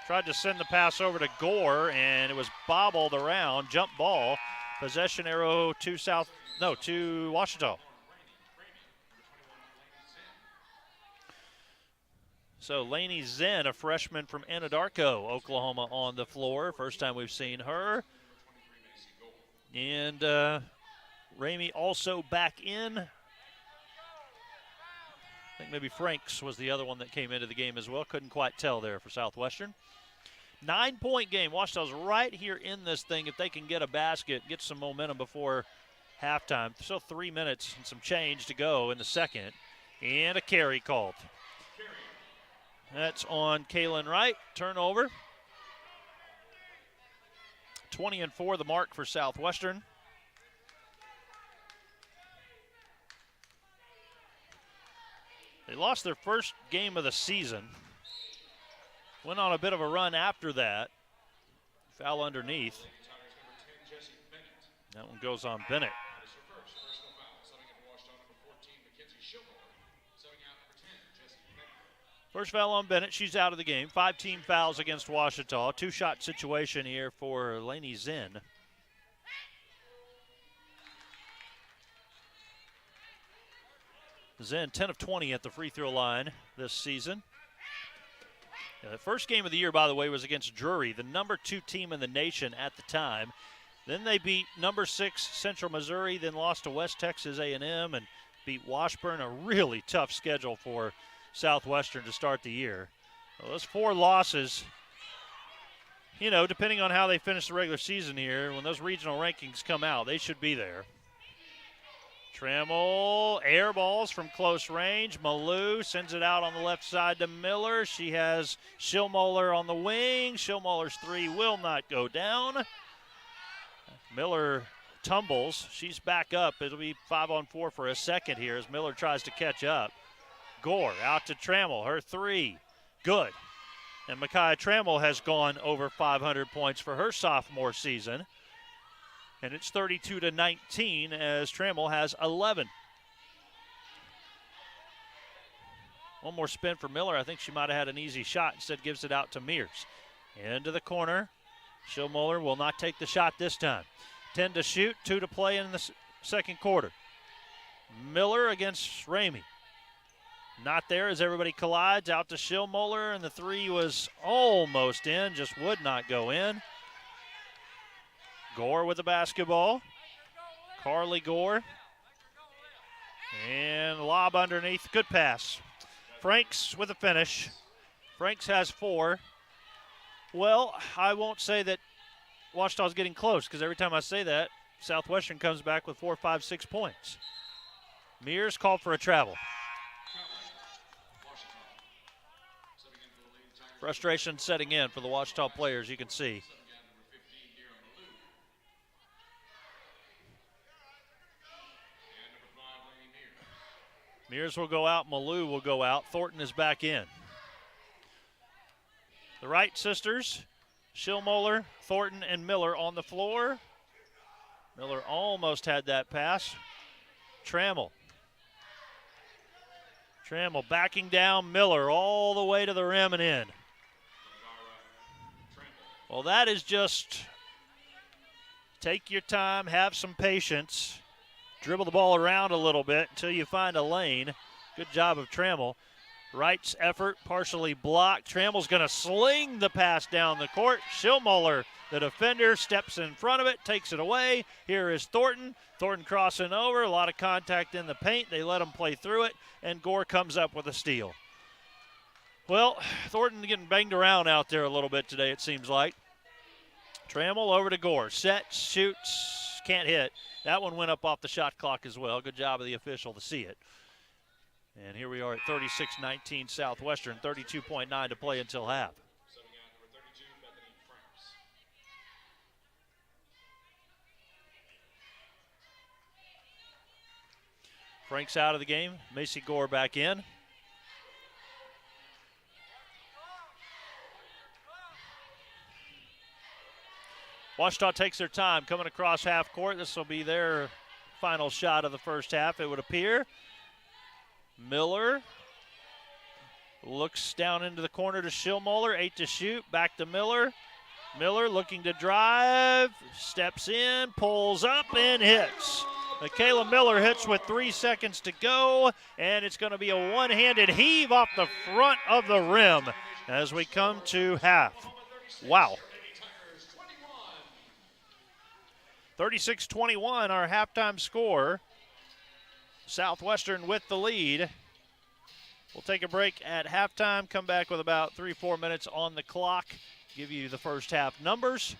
Tried to send the pass over to Gore, and it was bobbled around. Jump ball. Possession arrow to Washita. So Lainey Zen, a freshman from Anadarko, Oklahoma, on the floor. First time we've seen her. And Ramey also back in. I think maybe Franks was the other one that came into the game as well. Couldn't quite tell there for Southwestern. 9-point game. Washita's right here in this thing if they can get a basket, get some momentum before halftime. Still 3 minutes and some change to go in the second. And a carry called. That's on Kaylin Wright. Turnover. 20-4 the mark for Southwestern. They lost their first game of the season. Went on a bit of a run after that. Foul underneath. That one goes on Bennett. First foul on Bennett. She's out of the game. 5 team fouls against Washita. 2-shot situation here for Lainey Zen. Zen 10 of 20 at the free throw line this season. The first game of the year, by the way, was against Drury, the number 2 team in the nation at the time. Then they beat number 6 Central Missouri, then lost to West Texas A&M and beat Washburn. A really tough schedule for Southwestern to start the year. Well, those 4 losses, you know, depending on how they finish the regular season here, when those regional rankings come out, they should be there. Trammell air balls from close range. Malou sends it out on the left side to Miller. She has Schillmoller on the wing. Schillmoller's 3 will not go down. Miller tumbles. She's back up. It'll be 5-on-4 for a second here as Miller tries to catch up. Gore out to Trammell. Her 3. Good. And Micaiah Trammell has gone over 500 points for her sophomore season. And it's 32-19 as Trammell has 11. One more spin for Miller. I think she might have had an easy shot. Instead gives it out to Mears. Into the corner. Schillmoller will not take the shot this time. 10 to shoot, 2 to play in the second quarter. Miller against Ramey. Not there as everybody collides. Out to Schillmoller, and the 3 was almost in, just would not go in. Gore with the basketball. Carly Gore. And lob underneath. Good pass. Franks with a finish. Franks has 4. Well, I won't say that Washita's getting close because every time I say that, Southwestern comes back with 4, 5, 6 points. Mears called for a travel. Frustration setting in for the Washita players, you can see. Mears will go out, Malou will go out. Thornton is back in. The Wright sisters, Schillmoller, Thornton, and Miller on the floor. Miller almost had that pass. Trammell backing down Miller all the way to the rim and in. Well, that is just take your time, have some patience. Dribble the ball around a little bit until you find a lane. Good job of Trammell. Wright's effort partially blocked. Trammell's going to sling the pass down the court. Schillmoller, the defender, steps in front of it, takes it away. Here is Thornton. Thornton crossing over. A lot of contact in the paint. They let him play through it, and Gore comes up with a steal. Well, Thornton getting banged around out there a little bit today, it seems like. Trammell over to Gore. Set, shoots, can't hit. That one went up off the shot clock as well. Good job of the official to see it. And here we are at 36-19 Southwestern, 32.9 to play until half. Frank's out of the game. Macy Gore back in. Ouachita takes their time coming across half court. This will be their final shot of the first half, it would appear. Miller looks down into the corner to Schillmoller. 8 to shoot. Back to Miller. Miller looking to drive. Steps in, pulls up, and hits. Michaela Miller hits with 3 seconds to go, and it's going to be a one-handed heave off the front of the rim as we come to half. Wow. 36-21, our halftime score. Southwestern with the lead. We'll take a break at halftime, come back with about 3-4 minutes on the clock, give you the first half numbers.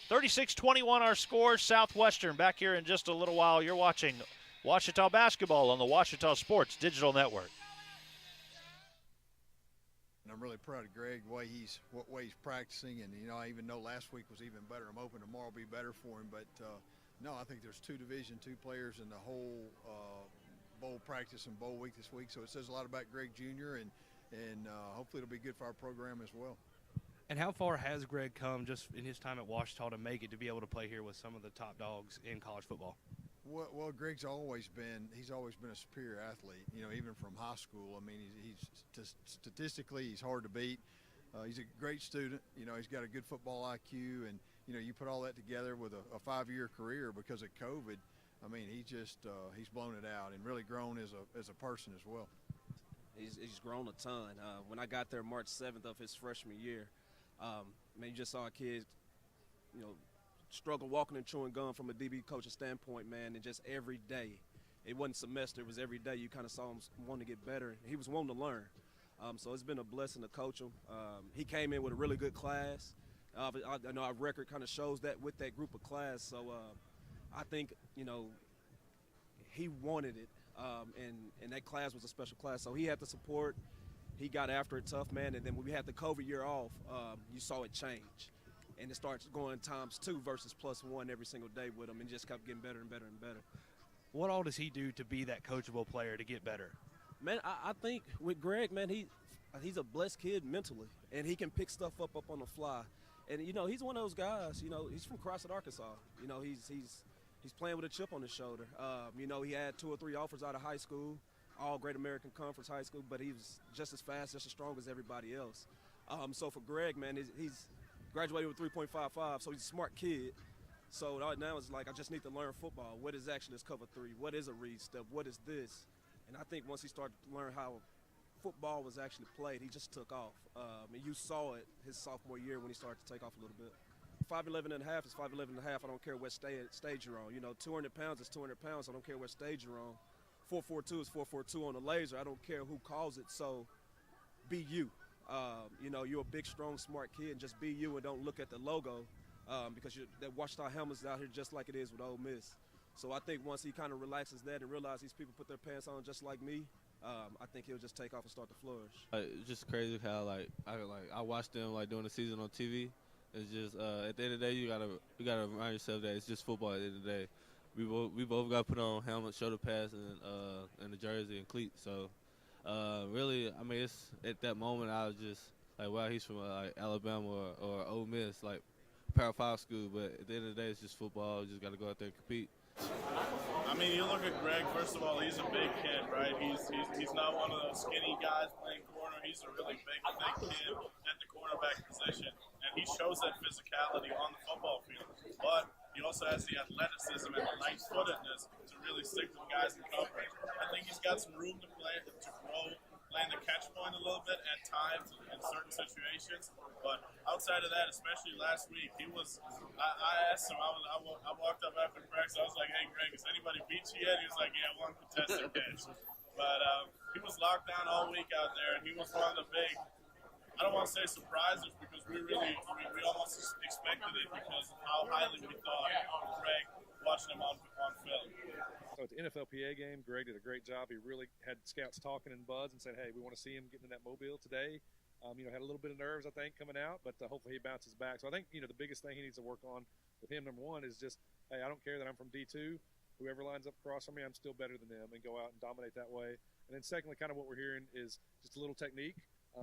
36-21 our score. Southwestern back here in just a little while. You're watching Ouachita basketball on the Ouachita Sports Digital Network.
And I'm really proud of Greg, what way he's practicing, and I even know last week was even better. I'm hoping tomorrow will be better for him, but no, I think there's 2 Division II players in the whole bowl practice and bowl week this week, so it says a lot about Greg Jr. and hopefully it'll be good for our program as well.
And how far has Greg come just in his time at Ouachita to make it to be able to play here with some of the top dogs in college football?
Well, Greg's always been a superior athlete, even from high school. I mean, he's statistically, he's hard to beat. He's a great student. He's got a good football IQ, and, you put all that together with a 5-year career because of COVID. I mean, he's blown it out and really grown as a person as well.
He's grown a ton. When I got there March 7th of his freshman year, you just saw a kid, struggle walking and chewing gum from a DB coach's standpoint, man, and just every day. It wasn't semester, it was every day. You kind of saw him wanting to get better. He was wanting to learn. So it's been a blessing to coach him. He came in with a really good class. I know our record kind of shows that with that group of class. So I think, he wanted it, and that class was a special class. So he had the support. He got after it tough, man, and then when we had the COVID year off, you saw it change. And it starts going ×2 versus +1 every single day with him, and just kept getting better and better and better.
What all does he do to be that coachable player to get better?
Man, I think with Greg, man, he's a blessed kid mentally, and he can pick stuff up on the fly. And, he's one of those guys, he's from Crossett, Arkansas. He's playing with a chip on his shoulder. He had 2 or 3 offers out of high school, all Great American Conference high school, but he was just as fast, just as strong as everybody else. So for Greg, man, he's graduated with 3.55, so he's a smart kid. So now it's like I just need to learn football. What is actually this cover 3? What is a read step? What is this? And I think once he started to learn how football was actually played, he just took off. And you saw it his sophomore year when he started to take off a little bit. 5'11 and a half is 5'11 and a half. I don't care what stage you're on. 200 pounds is 200 pounds. I don't care what stage you're on. 442 is 442 on the laser. I don't care who calls it. So be you. You're a big, strong, smart kid, and just be you and don't look at the logo because that Ouachita helmet's out here just like it is with Ole Miss. So I think once he kind of relaxes that and realizes these people put their pants on just like me, I think he'll just take off and start to flourish.
It's just crazy how I watch them during the season on TV. It's just at the end of the day you gotta remind yourself that it's just football. At the end of the day, we both got to put on helmet, shoulder pads, and the jersey and cleats. So really, I mean, it's at that moment I was just like, wow, he's from Alabama or Ole Miss, Power 5 school. But at the end of the day, it's just football. You just got to go out there and compete.
I mean, you look at Greg, first of all, he's a big kid, right? He's not one of those skinny guys playing corner. He's a really big kid at the cornerback position, and he shows that physicality on the football field. But he also has the athleticism and the light-footedness to really stick to the guys in coverage. I think he's got some room to grow, playing the catch point a little bit at times in certain situations. But outside of that, especially last week, I asked him, I walked up after practice, I was like, hey, Greg, has anybody beat you yet? He was like, yeah, one contested catch. But he was locked down all week out there, and he was one of the big, I don't want to say surprises because we almost expected it because of how highly we thought Greg watching him on film.
So at the NFLPA game, Greg did a great job. He really had scouts talking in buds and said, hey, we want to see him getting in that mobile today. Had a little bit of nerves, I think, coming out, but hopefully he bounces back. So I think, the biggest thing he needs to work on with him, number one, is just, hey, I don't care that I'm from D2. Whoever lines up across from me, I'm still better than them, and go out and dominate that way. And then secondly, kind of what we're hearing is just a little technique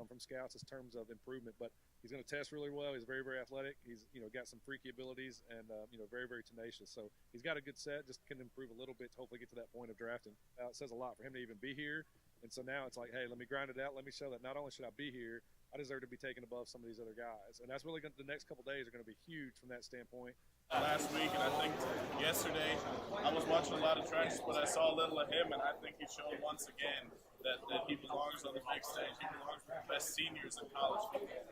from scouts in terms of improvement. But he's going to test really well. He's very, very athletic. He's, got some freaky abilities and, very, very tenacious. So he's got a good set, just can improve a little bit to hopefully get to that point of drafting. It says a lot for him to even be here. And so now it's like, hey, let me grind it out. Let me show that not only should I be here, I deserve to be taken above some of these other guys. And that's really the next couple days are going to be huge from that standpoint.
Last week, and I think yesterday, I was watching a lot of tracks, but I saw a little of him, and I think he showed once again that he belongs on the big stage. He belongs with the best seniors in college football.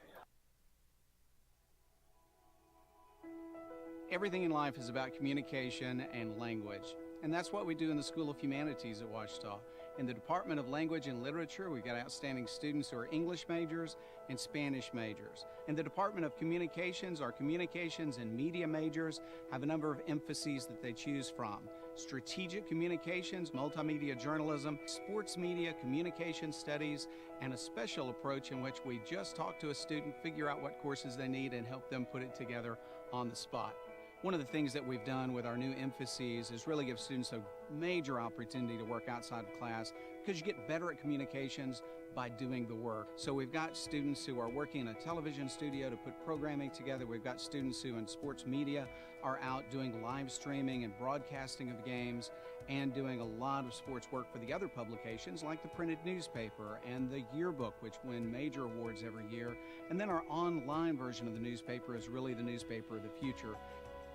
Everything in life is about communication and language. And that's what we do in the School of Humanities at Ouachita. In the Department of Language and Literature, we've got outstanding students who are English majors and Spanish majors. In the Department of Communications, our communications and media majors have a number of emphases that they choose from. Strategic communications, multimedia journalism, sports media, communication studies, and a special approach in which we just talk to a student, figure out what courses they need, and help them put it together on the spot. One of the things that we've done with our new emphases is really give students a major opportunity to work outside of class because you get better at communications by doing the work. So we've got students who are working in a television studio to put programming together. We've got students who in sports media are out doing live streaming and broadcasting of games and doing a lot of sports work for the other publications like the printed newspaper and the yearbook, which win major awards every year. And then our online version of the newspaper is really the newspaper of the future.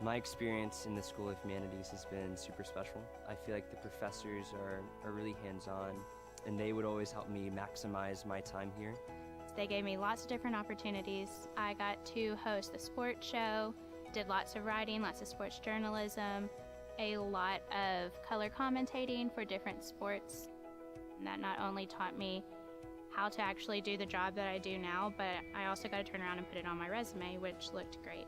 My experience in the School of Humanities has been super special. I feel like the professors are really hands-on, and they would always help me maximize my time here.
They gave me lots of different opportunities. I got to host the sports show, did lots of writing, lots of sports journalism, a lot of color commentating for different sports. And that not only taught me how to actually do the job that I do now, but I also got to turn around and put it on my resume, which looked great.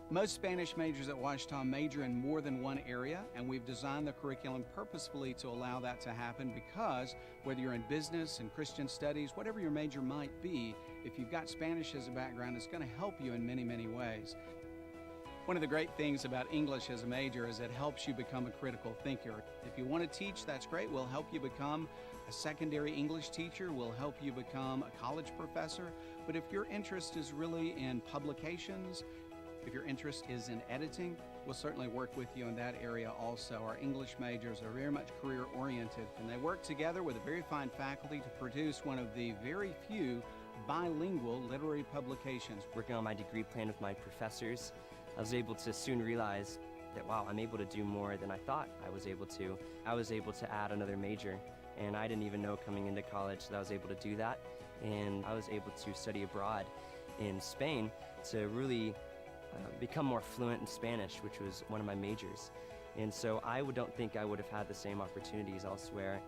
Most Spanish majors at Ouachita major in more than one area, and we've designed the curriculum purposefully to allow that to happen because whether you're in business and Christian studies, whatever your major might be, if you've got Spanish as a background, it's going to help you in many, many ways. One of the great things about English as a major is it helps you become a critical thinker. If you want to teach, that's great. We'll help you become a secondary English teacher. We'll help you become a college professor. But if your interest is really in publications, if your interest is in editing, we'll certainly work with you in that area also. Our English majors are very much career-oriented, and they work together with a very fine faculty to produce one of the very few bilingual literary publications.
Working on my degree plan with my professors, I was able to soon realize that, wow, I'm able to do more than I thought I was able to. I was able to add another major, and I didn't even know coming into college that I was able to do that. And I was able to study abroad in Spain to really become more fluent in Spanish, which was one of my majors. And so I don't think I would have had the same opportunities elsewhere.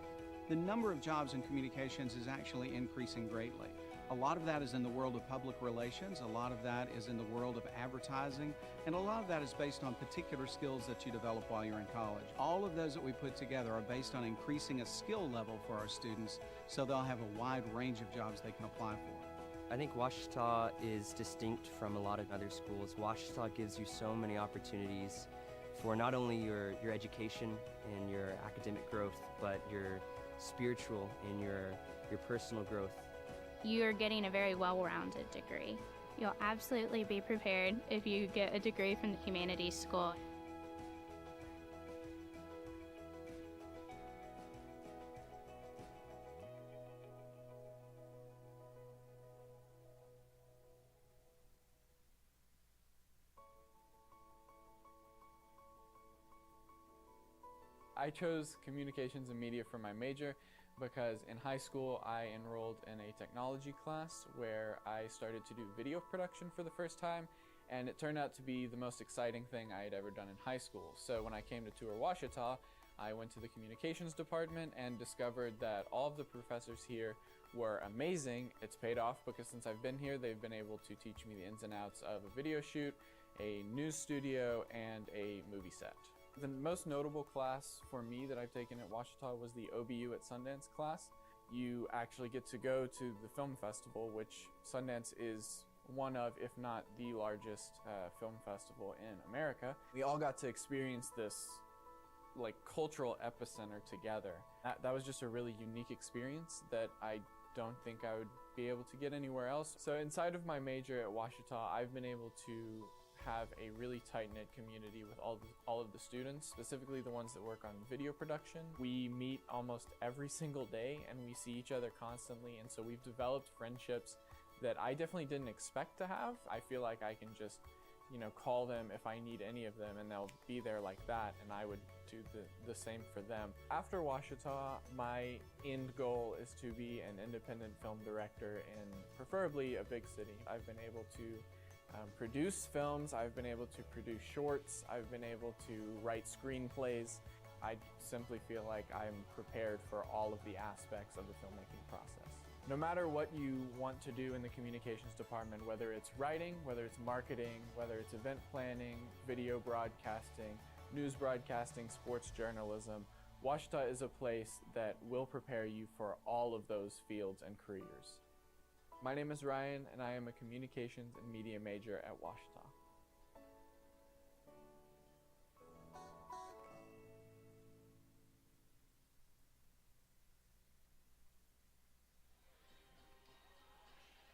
The number of jobs in communications is actually increasing greatly. A lot of that is in the world of public relations, a lot of that is in the world of advertising, and a lot of that is based on particular skills that you develop while you're in college. All of those that we put together are based on increasing a skill level for our students so they'll have a wide range of jobs they can apply for.
I think Ouachita is distinct from a lot of other schools. Ouachita gives you so many opportunities for not only your education and your academic growth, but your spiritual and your personal growth.
You're getting a very well-rounded degree. You'll absolutely be prepared if you get a degree from the humanities school.
I chose communications and media for my major because in high school I enrolled in a technology class where I started to do video production for the first time, and it turned out to be the most exciting thing I had ever done in high school. So when I came to tour Ouachita, I went to the communications department and discovered that all of the professors here were amazing. It's paid off because since I've been here, they've been able to teach me the ins and outs of a video shoot, a news studio, and a movie set. The most notable class for me that I've taken at Ouachita was the OBU at Sundance class. You actually get to go to the film festival, which Sundance is one of, if not the largest film festival in America. We all got to experience this like cultural epicenter together. That was just a really unique experience that I don't think I would be able to get anywhere else. So inside of my major at Ouachita, I've been able to have a really tight-knit community with all of the students, specifically the ones that work on video production. We meet almost every single day and we see each other constantly, and so we've developed friendships that I definitely didn't expect to have. I feel like I can just, call them if I need any of them and they'll be there like that, and I would do the same for them. After Ouachita, my end goal is to be an independent film director in preferably a big city. I've been able to produce films, I've been able to produce shorts, I've been able to write screenplays. I simply feel like I'm prepared for all of the aspects of the filmmaking process. No matter what you want to do in the communications department, whether it's writing, whether it's marketing, whether it's event planning, video broadcasting, news broadcasting, sports journalism, Ouachita is a place that will prepare you for all of those fields and careers. My name is Ryan, and I am a communications and media major at Ouachita.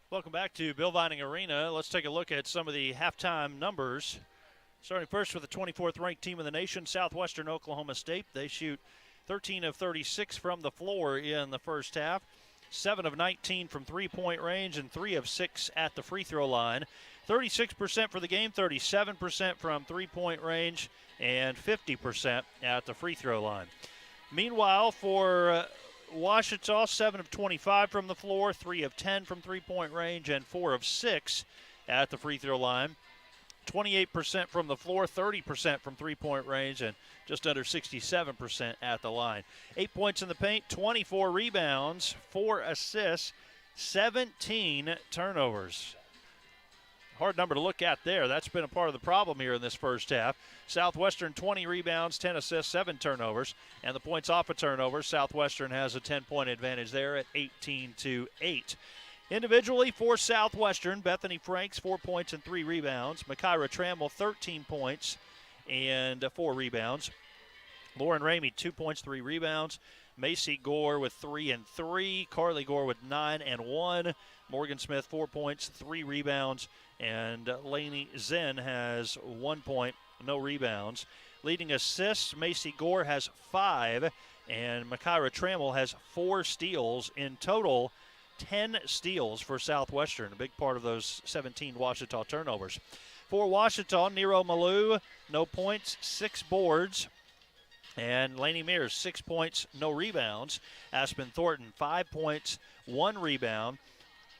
Welcome back to Bill Vining Arena. Let's take a look at some of the halftime numbers. Starting first with the 24th ranked team in the nation, Southwestern Oklahoma State. They shoot 13 of 36 from the floor in the first half, 7 of 19 from three-point range, and 3 of 6 at the free throw line. 36% for the game, 37% from three-point range, and 50% at the free throw line. Meanwhile, for Ouachita, 7 of 25 from the floor, 3 of 10 from three-point range, and 4 of 6 at the free throw line. 28% from the floor, 30% from three-point range, and just under 67% at the line. 8 points in the paint, 24 rebounds, 4 assists, 17 turnovers. Hard number to look at there. That's been a part of the problem here in this first half. Southwestern 20 rebounds, 10 assists, 7 turnovers. And the points off a turnover, Southwestern has a 10-point advantage there at 18-8. Individually for Southwestern, Bethany Franks 4 points and 3 rebounds. Makira Trammell 13 points and 4 rebounds. Lauren Ramey 2 points, 3 rebounds. Macy Gore with 3 and 3. Carly Gore with 9 and 1. Morgan Smith 4 points, 3 rebounds. And Lainey Zen has 1 point, no rebounds. Leading assists, Macy Gore has 5. And Makira Trammell has 4 steals. In total, 10 steals for Southwestern, a big part of those 17 Ouachita turnovers. For Ouachita, Nero Malou, no points, 6 boards. And Lainey Mears, 6 points, no rebounds. Aspen Thornton, 5 points, 1 rebound.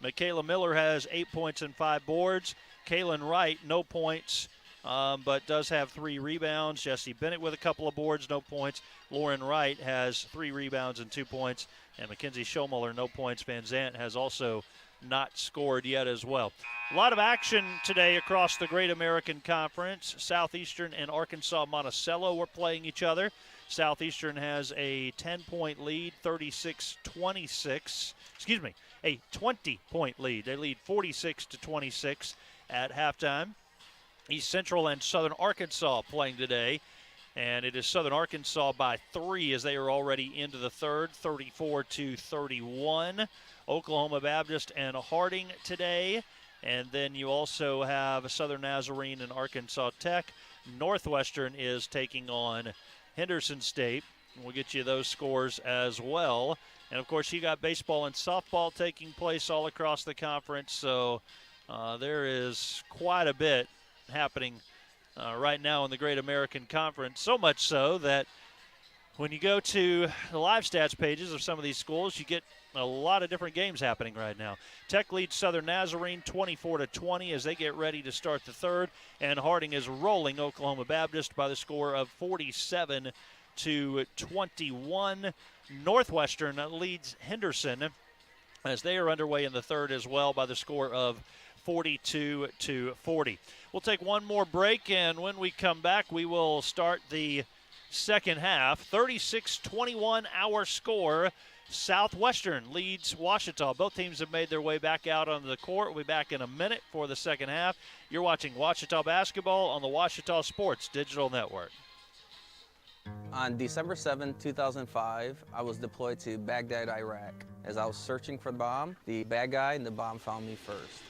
Michaela Miller has 8 points and 5 boards. Kaylin Wright, no points, but does have 3 rebounds. Jessie Bennett with a couple of boards, no points. Lauren Wright has 3 rebounds and 2 points. And Mackenzie Schomuller, no points. Van Zant has also not scored yet as well. A lot of action today across the Great American Conference. Southeastern and Arkansas Monticello were playing each other. Southeastern has a 10-point lead, 36-26. Excuse me, a 20-point lead. They lead 46-26 at halftime. East Central and Southern Arkansas playing today. And it is Southern Arkansas by 3 as they are already into the third, 34-31. Oklahoma Baptist and Harding today. And then you also have Southern Nazarene and Arkansas Tech. Northwestern is taking on Henderson State. We'll get you those scores as well. And, of course, you got baseball and softball taking place all across the conference. So there is quite a bit happening right now in the Great American Conference, so much so that when you go to the live stats pages of some of these schools, you get a lot of different games happening right now. Tech leads Southern Nazarene 24-20 as they get ready to start the third, and Harding is rolling Oklahoma Baptist by the score of 47-31. 38-21. Northwestern leads Henderson as they are underway in the third as well by the score of 42-40. We'll take one more break, and when we come back, we will start the second half. 36-21 our score. Southwestern leads Ouachita. Both teams have made their way back out on the court. We'll be back in a minute for the second half. You're watching Ouachita basketball on the Ouachita Sports Digital Network.
On December 7, 2005, I was deployed to Baghdad, Iraq. As I was searching for the bomb, the bad guy and the bomb found me first.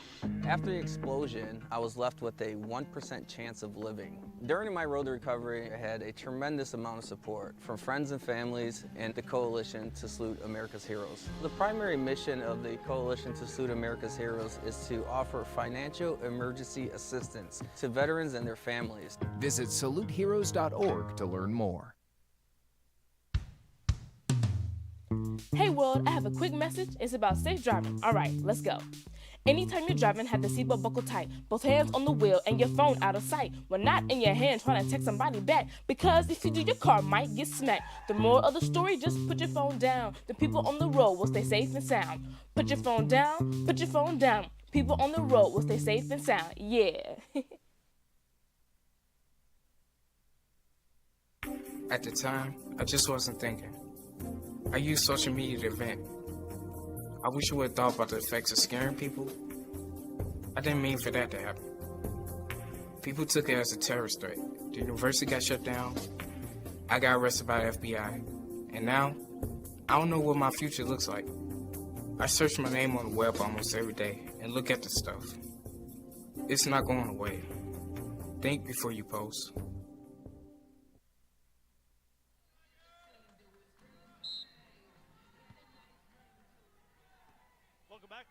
After the explosion, I was left with a 1% chance of living. During my road to recovery, I had a tremendous amount of support from friends and families and the Coalition to Salute America's Heroes. The primary mission of the Coalition to Salute America's Heroes is to offer financial emergency assistance to veterans and their families.
Visit saluteheroes.org to learn more.
Hey world, I have a quick message. It's about safe driving. All right, let's go. Anytime you're driving, have the seatbelt buckled tight. Both hands on the wheel and your phone out of sight. When not in your hand, trying to text somebody back. Because if you do, your car might get smacked. The moral of the story, just put your phone down. The people on the road will stay safe and sound. Put your phone down, put your phone down. People on the road will stay safe and sound. Yeah.
At the time, I just wasn't thinking. I used social media to vent. I wish I would have thought about the effects of scaring people. I didn't mean for that to happen. People took it as a terrorist threat. The university got shut down. I got arrested by the FBI. And now, I don't know what my future looks like. I search my name on the web almost every day and look at the stuff. It's not going away. Think before you post.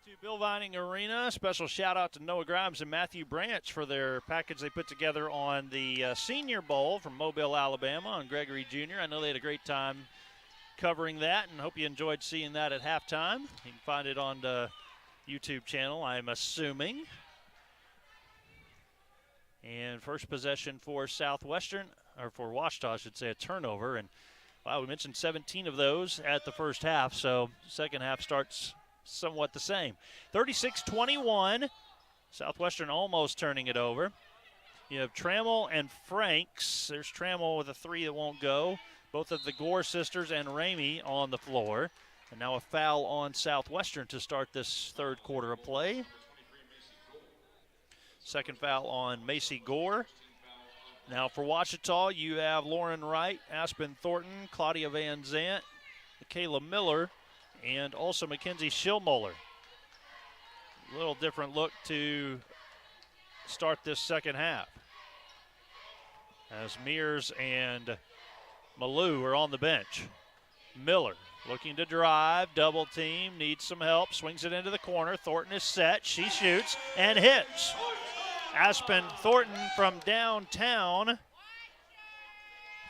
To Bill Vining Arena. Special shout out to Noah Grimes and Matthew Branch for their package they put together on the Senior Bowl from Mobile, Alabama on Gregory Jr. I know they had a great time covering that and hope you enjoyed seeing that at halftime. You can find it on the YouTube channel, I'm assuming. And first possession for Southwestern, or for Ouachita, I should say, a turnover. And wow, we mentioned 17 of those at the first half, so second half starts somewhat the same. 36-21. Southwestern almost turning it over. You have Trammell and Franks. There's Trammell with a three that won't go. Both of the Gore sisters and Ramey on the floor. And now a foul on Southwestern to start this third quarter of play. Second foul on Macy Gore. Now for Ouachita, you have Lauren Wright, Aspen Thornton, Claudia Van Zant, Kayla Miller, and also Mackenzie Schillmuller. A little different look to start this second half, as Mears and Malou are on the bench. Miller looking to drive, double team, needs some help, swings it into the corner. Thornton is set, she shoots and hits. Aspen Thornton from downtown.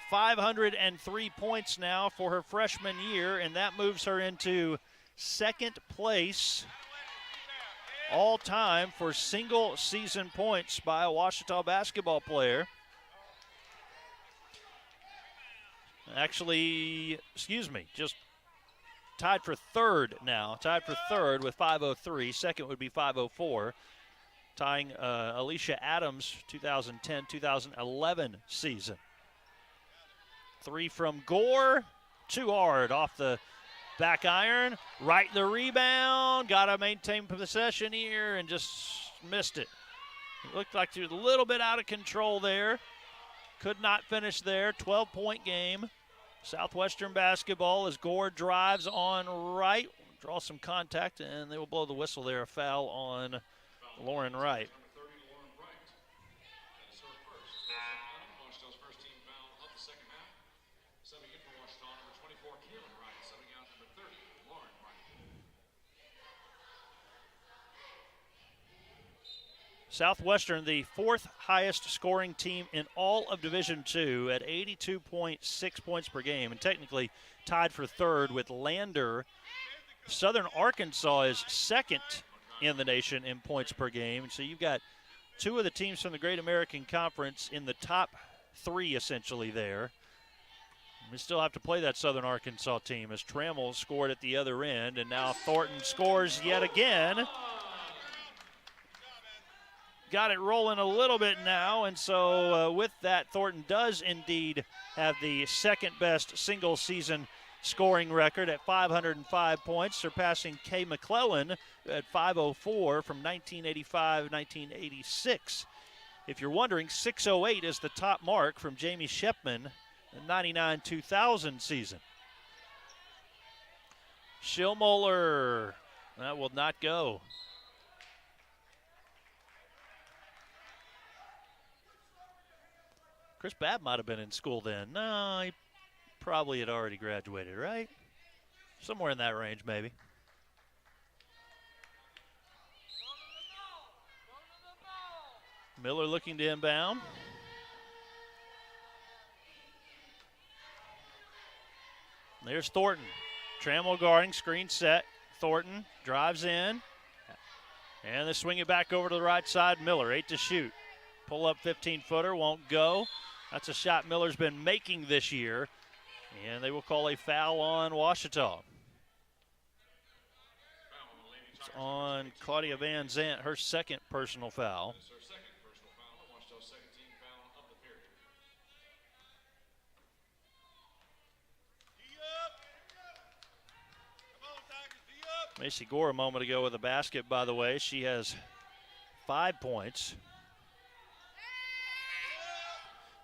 503 points now for her freshman year, and that moves her into second place all time for single season points by a Ouachita basketball player. Actually, just tied for third now. Tied for third with 503. Second would be 504. Tying Alicia Adams' 2010-2011 season. Three from Gore, too hard off the back iron. Right the rebound, got to maintain possession here and just missed it. It looked like she was a little bit out of control there. Could not finish there, 12-point game. Southwestern basketball as Gore drives on right. Draw some contact and they will blow the whistle there, a foul on Lauren Wright. Southwestern, the fourth highest scoring team in all of Division II at 82.6 points per game, and technically tied for third with Lander. Southern Arkansas is second in the nation in points per game. So you've got two of the teams from the Great American Conference in the top three essentially there. We still have to play that Southern Arkansas team as Trammell scored at the other end, and now Thornton scores yet again. Got it rolling a little bit now, and so with that, Thornton does indeed have the second best single season scoring record at 505 points, surpassing Kay McClellan at 504 from 1985-1986. If you're wondering, 608 is the top mark from Jamie Shepman, the 99-2000 season. Schillmoeller, that will not go. Chris Babb might have been in school then. No, he probably had already graduated, right? Somewhere in that range, maybe. Miller looking to inbound. There's Thornton. Trammell guarding, screen set. Thornton drives in. And they swing it back over to the right side. Miller, 8 to shoot. Pull up 15-footer, won't go. That's a shot Miller's been making this year. And they will call a foul on Ouachita. It's on Claudia Van Zant, her second personal foul. Macy Gore a moment ago with a basket, by the way. She has 5 points.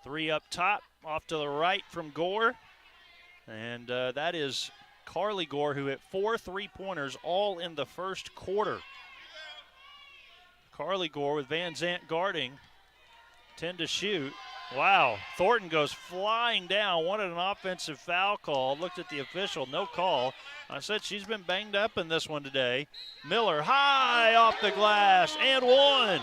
3 up top, off to the right from Gore. And that is Carly Gore, who hit 4 3-pointers all in the first quarter. Carly Gore with Van Zant guarding. 10 to shoot. Wow, Thornton goes flying down. Wanted an offensive foul call. Looked at the official, no call. I said she's been banged up in this one today. Miller high off the glass and one.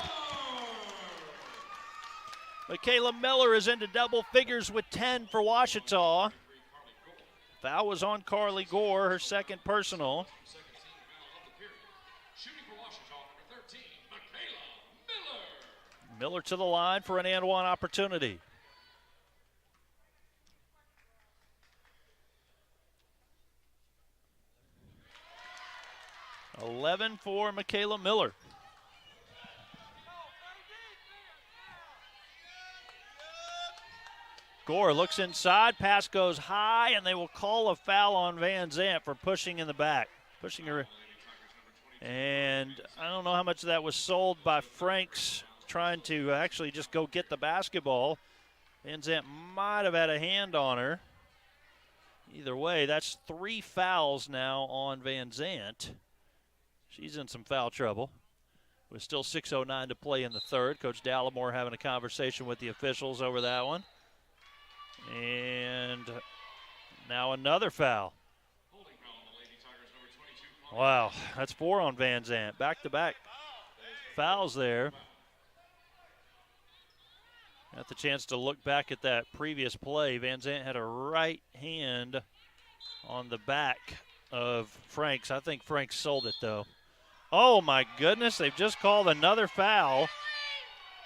Michaela Miller is into double figures with 10 for Ouachita. Foul was on Carly Gore, her second personal. Miller to the line for an and one opportunity. $11 for Michaela Miller. Gore looks inside, pass goes high, and they will call a foul on Van Zant for pushing in the back. Pushing her. And I don't know how much of that was sold by Franks trying to actually just go get the basketball. Van Zant might have had a hand on her. Either way, that's 3 fouls now on Van Zant. She's in some foul trouble. With still 6:09 to play in the third. Coach Dallimore having a conversation with the officials over that one. And now another foul. Wow, that's 4 on Van Zant. Back-to-back fouls there. Got the chance to look back at that previous play. Van Zant had a right hand on the back of Franks. I think Franks sold it, though. Oh, my goodness. They've just called another foul.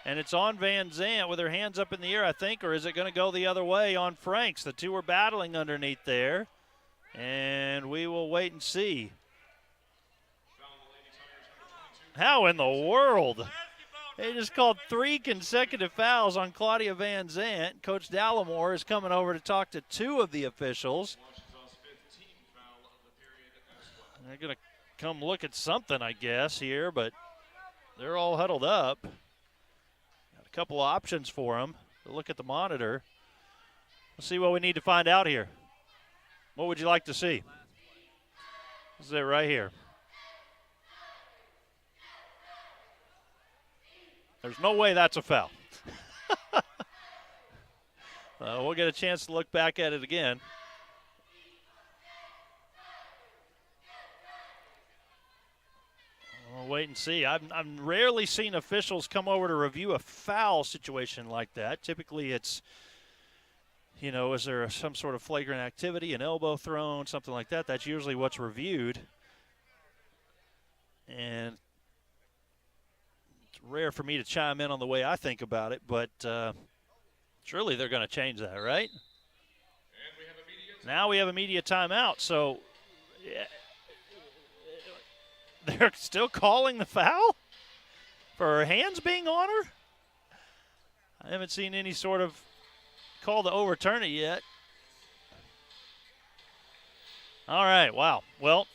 And it's on Van Zant with her hands up in the air, I think, or is it going to go the other way on Franks? The two are battling underneath there. And we will wait and see. How in the world? They just called 3 consecutive fouls on Claudia Van Zant. Coach Dallimore is coming over to talk to 2 of the officials. They're going to come look at something, I guess, here, but they're all huddled up. Got a couple of options for them to look at the monitor. Let's see what we need to find out here. What would you like to see? This is it right here. There's no way that's a foul. We'll get a chance to look back at it again. We'll wait and see. I've rarely seen officials come over to review a foul situation like that. Typically it's, you know, is there some sort of flagrant activity, an elbow thrown, something like that. That's usually what's reviewed. And it's rare for me to chime in on the way I think about it, but surely they're going to change that, right? Now we have a media timeout, so they're still calling the foul for her hands being on her? I haven't seen any sort of call to overturn it yet. All right, wow. Well,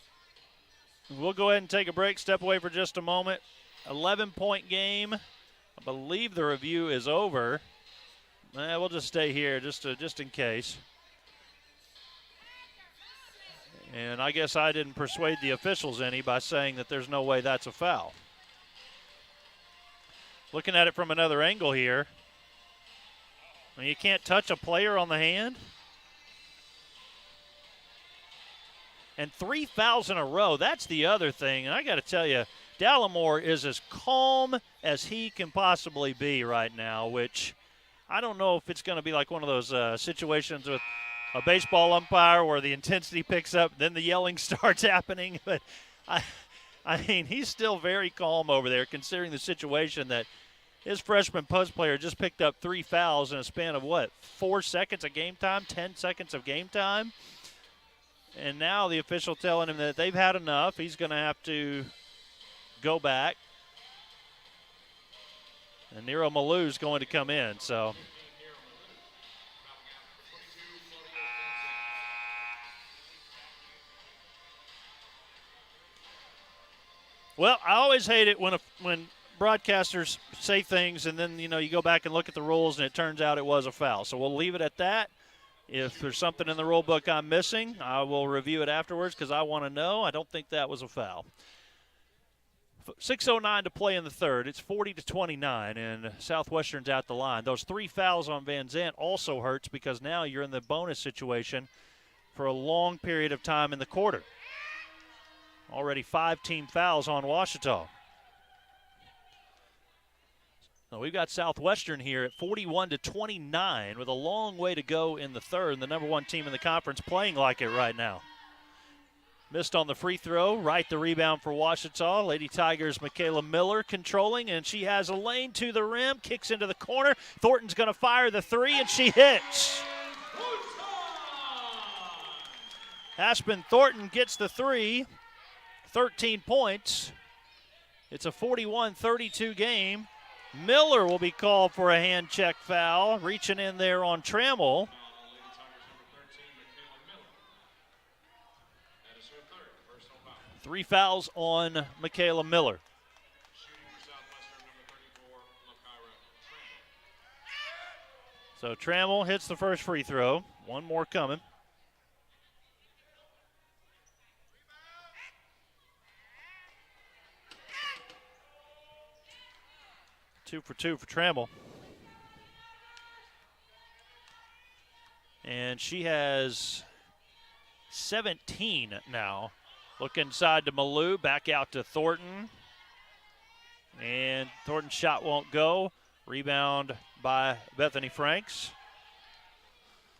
we'll go ahead and take a break, step away for just a moment. 11-point game. I believe the review is over. We'll just stay here just in case. And I guess I didn't persuade the officials any by saying that there's no way that's a foul. Looking at it from another angle here, I mean, you can't touch a player on the hand. And 3 fouls in a row, that's the other thing. And I got to tell you, Dallimore is as calm as he can possibly be right now, which I don't know if it's going to be like one of those situations with a baseball umpire where the intensity picks up, then the yelling starts happening. But, I mean, he's still very calm over there considering the situation that his freshman post player just picked up 3 fouls in a span of, 4 seconds of game time, 10 seconds of game time? And now the official telling him that they've had enough. He's going to have to go back. And Nero Malou's going to come in, so. Well, I always hate it when broadcasters say things and then, you go back and look at the rules and it turns out it was a foul. So we'll leave it at that. If there's something in the rule book I'm missing, I will review it afterwards because I want to know. I don't think that was a foul. 6:09 to play in the third. It's 40-29, and Southwestern's at the line. Those 3 fouls on Van Zandt also hurts because now you're in the bonus situation for a long period of time in the quarter. Already 5 team fouls on Ouachita. So we've got Southwestern here at 41-29 with a long way to go in the third, and the number 1 team in the conference playing like it right now. Missed on the free throw, right the rebound for Ouachita. Lady Tigers' Michaela Miller controlling, and she has a lane to the rim, kicks into the corner. Thornton's going to fire the 3, and she hits. Aspen Thornton gets the 3, 13 points. It's a 41-32 game. Miller will be called for a hand check foul, reaching in there on Trammell. Three fouls on Michaela Miller. So Trammell hits the first free throw. One more coming. Two for Trammell. And she has 17 now. Look inside to Malou, back out to Thornton. And Thornton's shot won't go. Rebound by Bethany Franks.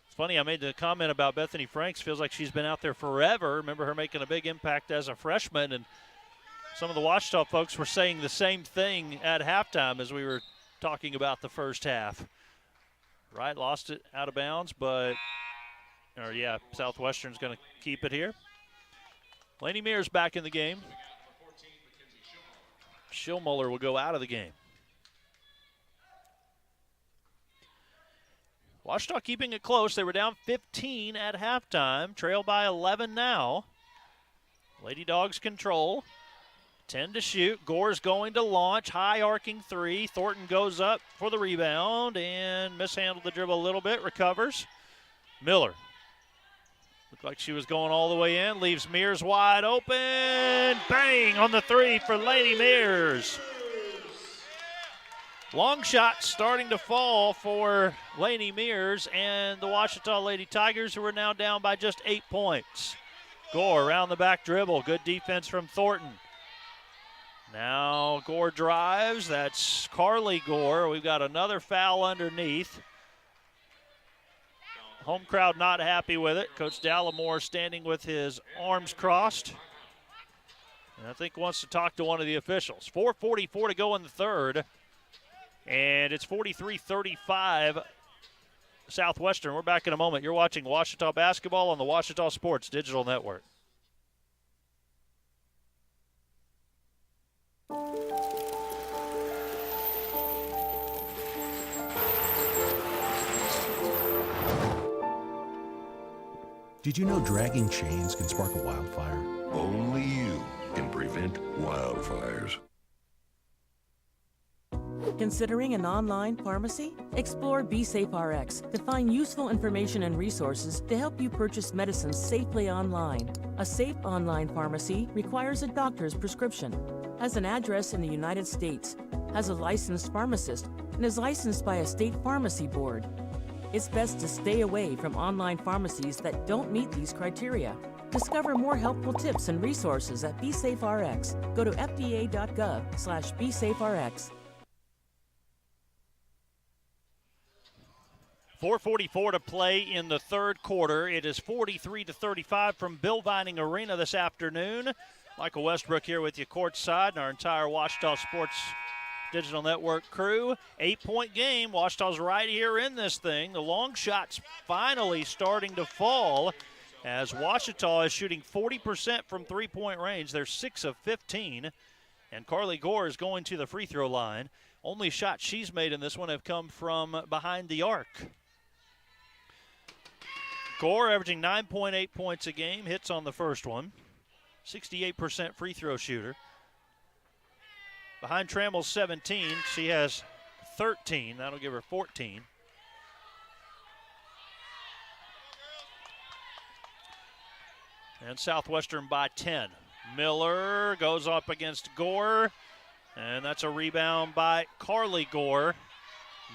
It's funny, I made the comment about Bethany Franks. Feels like she's been out there forever. Remember her making a big impact as a freshman, and some of the Ouachita folks were saying the same thing at halftime as we were talking about the first half. Right, lost it out of bounds, Southwestern's going to keep it here. Laney Mears back in the game. Schillmuller will go out of the game. Ouachita keeping it close. They were down 15 at halftime. Trail by 11 now. Lady Dogs control. 10 to shoot. Gore's going to launch. High arcing 3. Thornton goes up for the rebound and mishandled the dribble a little bit. Recovers. Miller. Looked like she was going all the way in. Leaves Mears wide open. Bang on the 3 for Lady Mears. Long shot starting to fall for Laney Mears and the Ouachita Lady Tigers, who are now down by just 8 points. Gore around the back dribble. Good defense from Thornton. Now Gore drives. That's Carly Gore. We've got another foul underneath. Home crowd not happy with it. Coach Dallimore standing with his arms crossed. And I think wants to talk to one of the officials. 4:44 to go in the third. And it's 43-35. Southwestern. We're back in a moment. You're watching Ouachita Basketball on the Ouachita Sports Digital Network.
Did you know dragging chains can spark a wildfire?
Only you can prevent wildfires.
Considering an online pharmacy? Explore BeSafeRx to find useful information and resources to help you purchase medicines safely online. A safe online pharmacy requires a doctor's prescription, has an address in the United States, has a licensed pharmacist, and is licensed by a state pharmacy board. It's best to stay away from online pharmacies that don't meet these criteria. Discover more helpful tips and resources at BeSafeRx. Go to fda.gov/BeSafeRx.
4:44 to play in the third quarter. It is 43-35 from Bill Vining Arena this afternoon. Michael Westbrook here with you courtside and our entire Ouachita Sports Digital Network crew. 8-point game. Ouachita's right here in this thing. The long shot's finally starting to fall as Ouachita is shooting 40% from three-point range. They're 6 of 15. And Carly Gore is going to the free throw line. Only shots she's made in this one have come from behind the arc. Gore averaging 9.8 points a game. Hits on the first one. 68% free throw shooter. Behind Trammell's 17, she has 13. That'll give her 14. And Southwestern by 10. Miller goes up against Gore, and that's a rebound by Carly Gore.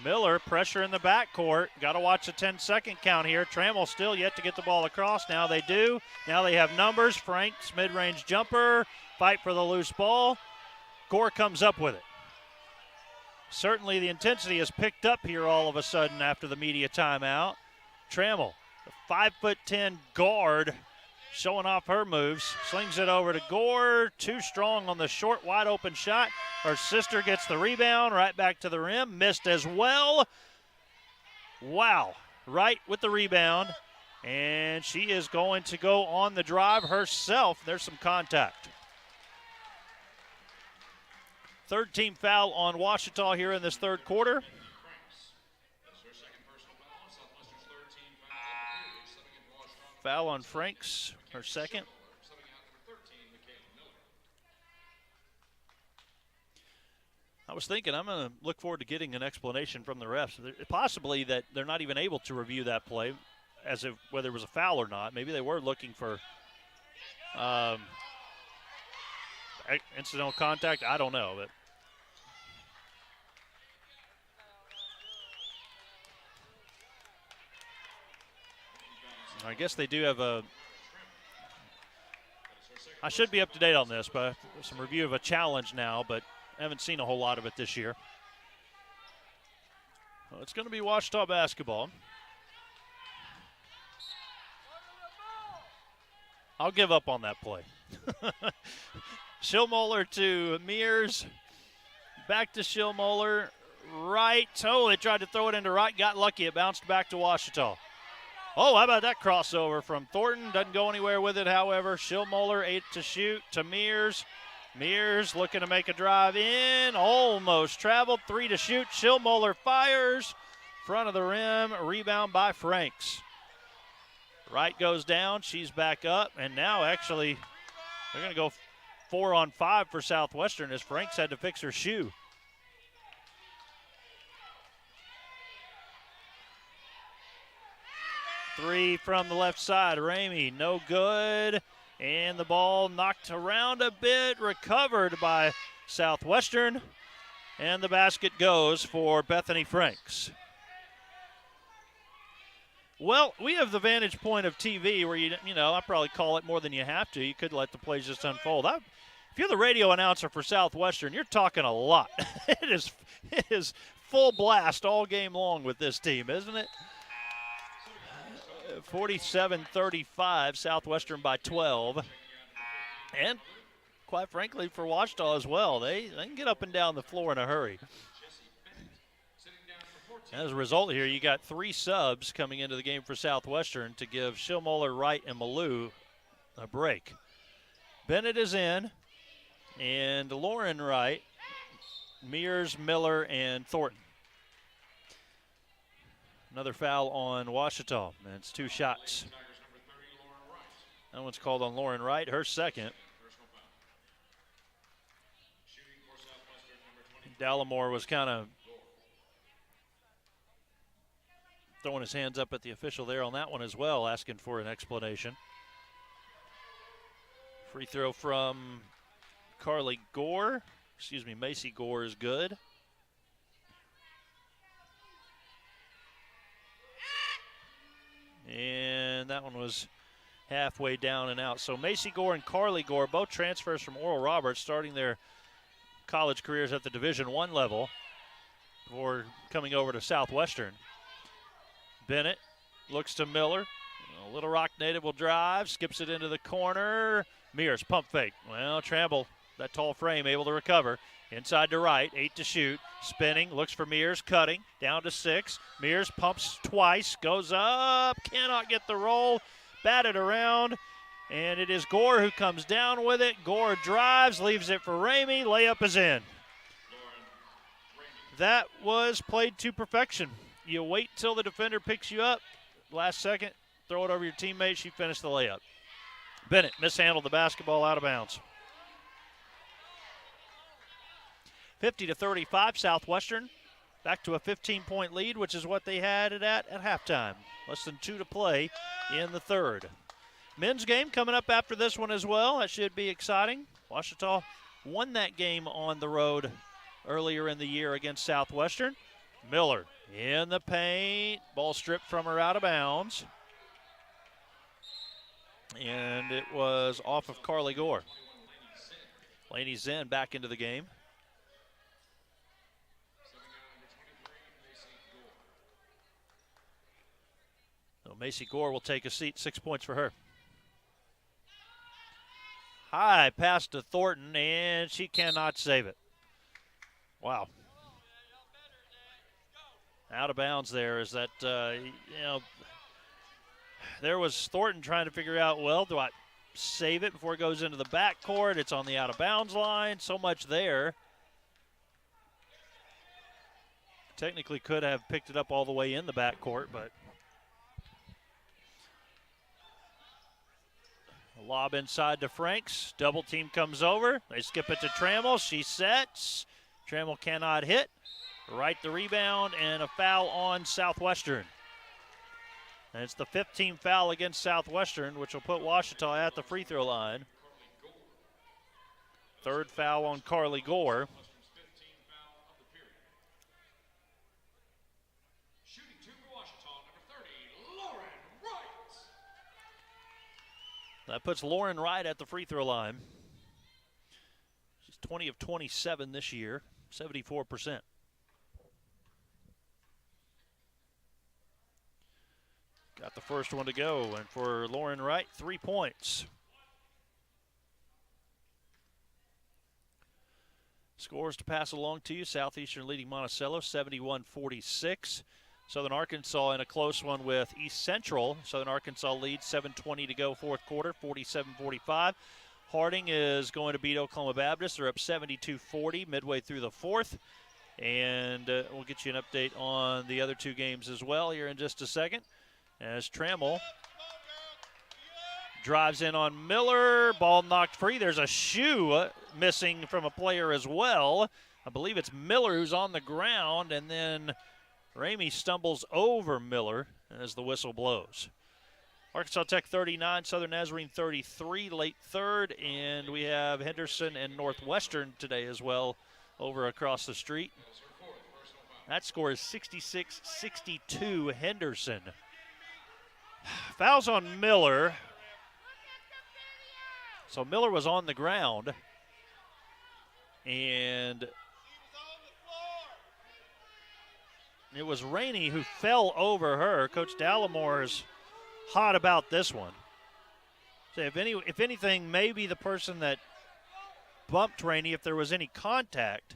Miller, pressure in the backcourt. Got to watch the 10-second count here. Trammell still yet to get the ball across. Now they do. Now they have numbers. Frank's mid-range jumper. Fight for the loose ball. Gore comes up with it. Certainly the intensity has picked up here all of a sudden after the media timeout. Trammell, the 5'10" guard, showing off her moves. Slings it over to Gore. Too strong on the short, wide open shot. Her sister gets the rebound, right back to the rim. Missed as well. Wow. Right with the rebound. And she is going to go on the drive herself. There's some contact. Third team foul on Ouachita here in this third quarter. Foul on Franks, her second. I was thinking I'm going to look forward to getting an explanation from the refs. Possibly that they're not even able to review that play as if whether it was a foul or not. Maybe they were looking for incidental contact. I don't know. But I guess they do have I should be up to date on this, but some review of a challenge now, but I haven't seen a whole lot of it this year. Well, it's going to be Ouachita basketball. I'll give up on that play. Schillmoller to Mears. Back to Schillmoller. Right. Oh, they tried to throw it into right. Got lucky. It bounced back to Ouachita. Oh, how about that crossover from Thornton? Doesn't go anywhere with it, however. Schillmoller, 8 to shoot to Mears. Mears looking to make a drive in. Almost traveled. 3 to shoot. Schillmoller fires. Front of the rim. Rebound by Franks. Wright goes down. She's back up. And now actually they're going to go 4-on-5 for Southwestern as Franks had to fix her shoe. Three from the left side. Ramey, no good. And the ball knocked around a bit, recovered by Southwestern. And the basket goes for Bethany Franks. Well, we have the vantage point of TV where, you know, I probably call it more than you have to. You could let the plays just unfold. If you're the radio announcer for Southwestern, you're talking a lot. It is full blast all game long with this team, isn't it? 47-35, Southwestern by 12. And quite frankly, for Ouachita as well, they can get up and down the floor in a hurry. As a result here, you got 3 subs coming into the game for Southwestern to give Schillmuller, Wright, and Malou a break. Bennett is in, and Lauren Wright, Mears, Miller, and Thornton. Another foul on Ouachita, and it's 2 shots. That one's called on Lauren Wright, her second. Dallimore was kind of throwing his hands up at the official there on that one as well, asking for an explanation. Free throw from Macy Gore is good. And that one was halfway down and out. So Macy Gore and Carly Gore, both transfers from Oral Roberts, starting their college careers at the Division I level before coming over to Southwestern. Bennett looks to Miller. A Little Rock native will drive, skips it into the corner. Mears, pump fake. Well, Tramble, that tall frame, able to recover. Inside to Wright, 8 to shoot. Spinning, looks for Mears, cutting. Down to 6. Mears pumps twice, goes up, cannot get the roll. Batted around, and it is Gore who comes down with it. Gore drives, leaves it for Ramey. Layup is in. That was played to perfection. You wait till the defender picks you up. Last second, throw it over your teammate. She finished the layup. Bennett mishandled the basketball out of bounds. 50-35, Southwestern. Back to a 15-point lead, which is what they had it at halftime. Less than 2 to play in the third. Men's game coming up after this one as well. That should be exciting. Ouachita won that game on the road earlier in the year against Southwestern. Miller in the paint. Ball stripped from her out of bounds. And it was off of Carly Gore. Laney Zen back into the game. So Macy Gore will take a seat. 6 points for her. High pass to Thornton, and she cannot save it. Wow. Out of bounds there is that, there was Thornton trying to figure out, well, do I save it before it goes into the backcourt? It's on the out of bounds line. So much there. Technically could have picked it up all the way in the backcourt, but a lob inside to Franks. Double team comes over. They skip it to Trammell. She sets. Trammell cannot hit. Right the rebound, and a foul on Southwestern. And it's the 15th foul against Southwestern, which will put Ouachita at the free throw line. Third foul on Carly Gore. That puts Lauren Wright at the free throw line. She's 20 of 27 this year, 74%. Got the first one to go, and for Lauren Wright, 3 points. Scores to pass along to you. Southeastern leading Monticello, 71-46. Southern Arkansas in a close one with East Central. Southern Arkansas leads, 7:20 to go, fourth quarter, 47-45. Harding is going to beat Oklahoma Baptist. They're up 72-40 midway through the fourth. And we'll get you an update on the other 2 games as well here in just a second. As Trammell drives in on Miller, ball knocked free. There's a shoe missing from a player as well. I believe it's Miller who's on the ground, and then Ramey stumbles over Miller as the whistle blows. Arkansas Tech 39, Southern Nazarene 33, late third, and we have Henderson and Northwestern today as well over across the street. That score is 66-62 Henderson. Fouls on Miller. So Miller was on the ground. And it was Rainey who fell over her. Coach Dallimore's hot about this one. So if anything, maybe the person that bumped Rainey, if there was any contact,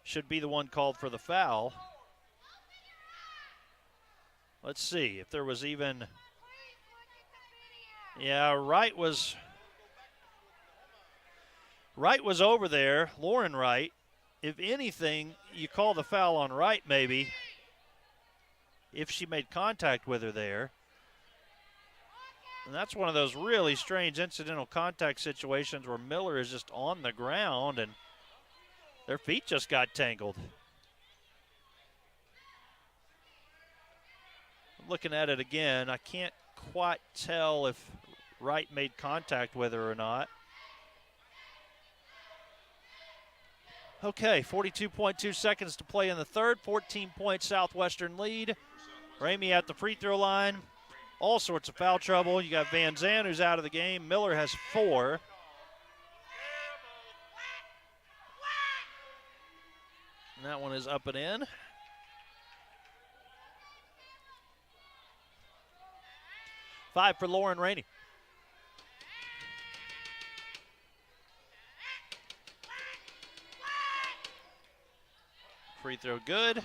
should be the one called for the foul. let's see if there was even, yeah, Wright was over there, Lauren Wright. If anything, you call the foul on Wright maybe, if she made contact with her there. And that's one of those really strange incidental contact situations where Miller is just on the ground and their feet just got tangled. Looking at it again, I can't quite tell if Wright made contact with her or not. Okay, 42.2 seconds to play in the third. 14-point Southwestern lead. Ramey at the free throw line. All sorts of foul trouble. You got Van Zandt, who's out of the game. Miller has 4. And that one is up and in. Five for Lauren Rainey. Free throw good.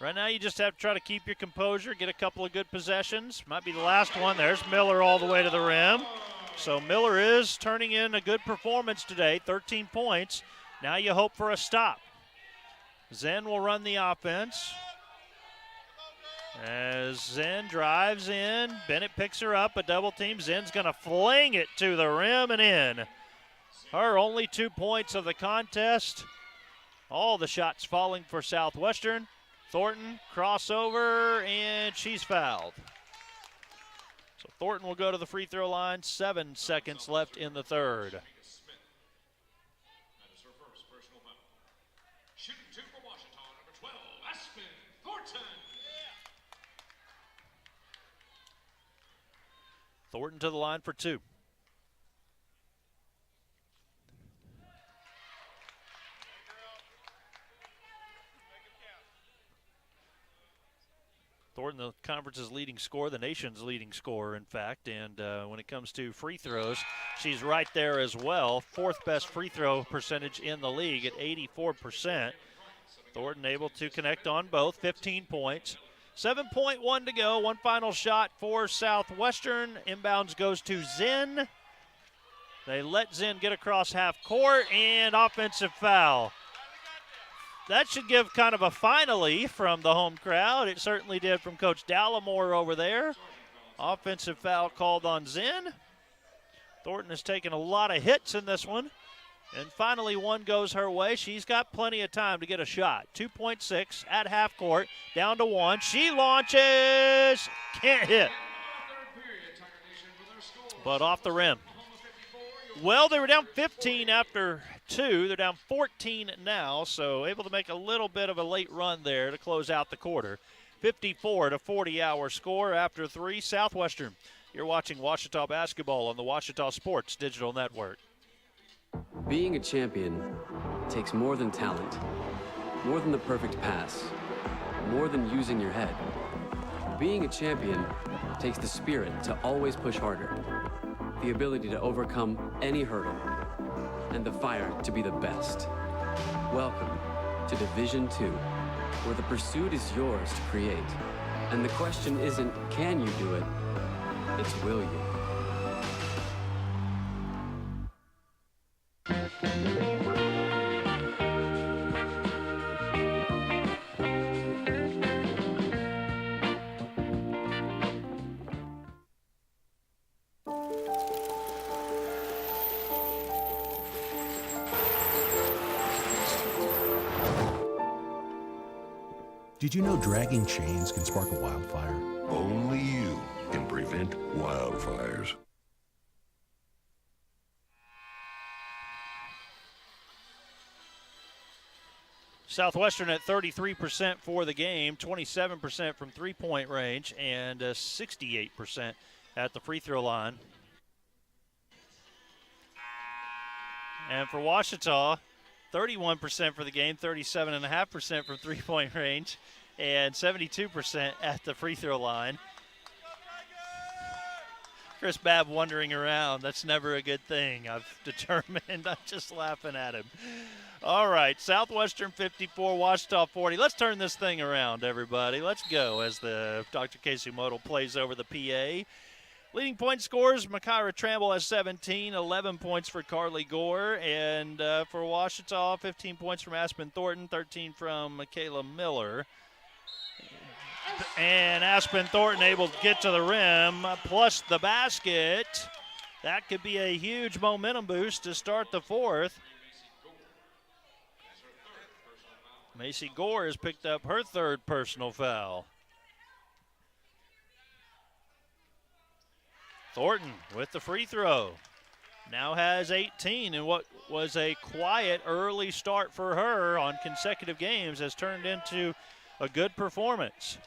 Right now you just have to try to keep your composure, get a couple of good possessions. Might be the last one. There's Miller all the way to the rim. So Miller is turning in a good performance today, 13 points. Now you hope for a stop. Zen will run the offense. As Zen drives in, Bennett picks her up, a double team. Zen's going to fling it to the rim and in. Her only 2 points of the contest. All the shots falling for Southwestern. Thornton, crossover, and she's fouled. So Thornton will go to the free throw line. 7 seconds left in the third. Thornton to the line for 2. Thornton, the conference's leading scorer, the nation's leading scorer, in fact. And when it comes to free throws, she's right there as well. 4th best free throw percentage in the league at 84%. Thornton able to connect on both, 15 points. 7.1 to go, one final shot for Southwestern. Inbounds goes to Zen. They let Zen get across half court, and offensive foul. That should give kind of a finally from the home crowd. It certainly did from Coach Dallimore over there. Offensive foul called on Zen. Thornton has taken a lot of hits in this one. And finally one goes her way. She's got plenty of time to get a shot. 2.6 at half court, down to 1. She launches, can't hit. But off the rim. Well, they were down 15 after 2. They're down 14 now, so able to make a little bit of a late run there to close out the quarter. 54-40 our score after 3. Southwestern, you're watching Ouachita basketball on the Ouachita Sports Digital Network.
Being a champion takes more than talent, more than the perfect pass, more than using your head. Being a champion takes the spirit to always push harder, the ability to overcome any hurdle, and the fire to be the best. Welcome to Division II, where the pursuit is yours to create. And the question isn't, can you do it? It's, will you?
Did you know dragging chains can spark a wildfire?
Only you can prevent wildfires.
Southwestern at 33% for the game, 27% from three-point range, and 68% at the free throw line. And for Ouachita, 31% for the game, 37.5% from three-point range, and 72% at the free throw line. Chris Babb wandering around. That's never a good thing, I've determined. I'm just laughing at him. All right, Southwestern 54, Ouachita 40. Let's turn this thing around, everybody. Let's go as the Dr. Casey Model plays over the PA. Leading point scorers, Makira Tramble has 17, 11 points for Carly Gore. And for Ouachita, 15 points from Aspen Thornton, 13 from Michaela Miller. And Aspen Thornton able to get to the rim, plus the basket. That could be a huge momentum boost to start the fourth. Macy Gore has picked up her third personal foul. Thornton with the free throw. Now has 18, and what was a quiet early start for her on consecutive games has turned into a good performance.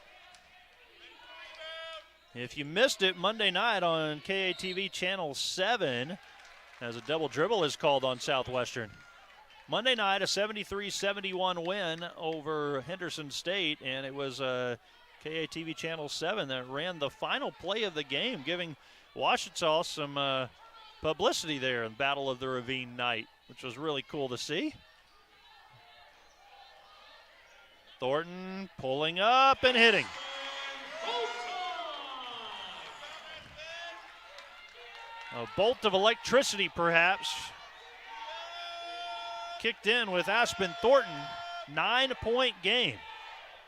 If you missed it Monday night on KATV Channel 7, as a double dribble is called on Southwestern. Monday night, a 73-71 win over Henderson State, and it was KATV Channel 7 that ran the final play of the game, giving Ouachita some publicity there in Battle of the Ravine night, which was really cool to see. Thornton pulling up and hitting. A bolt of electricity, perhaps, kicked in with Aspen Thornton. 9-point game.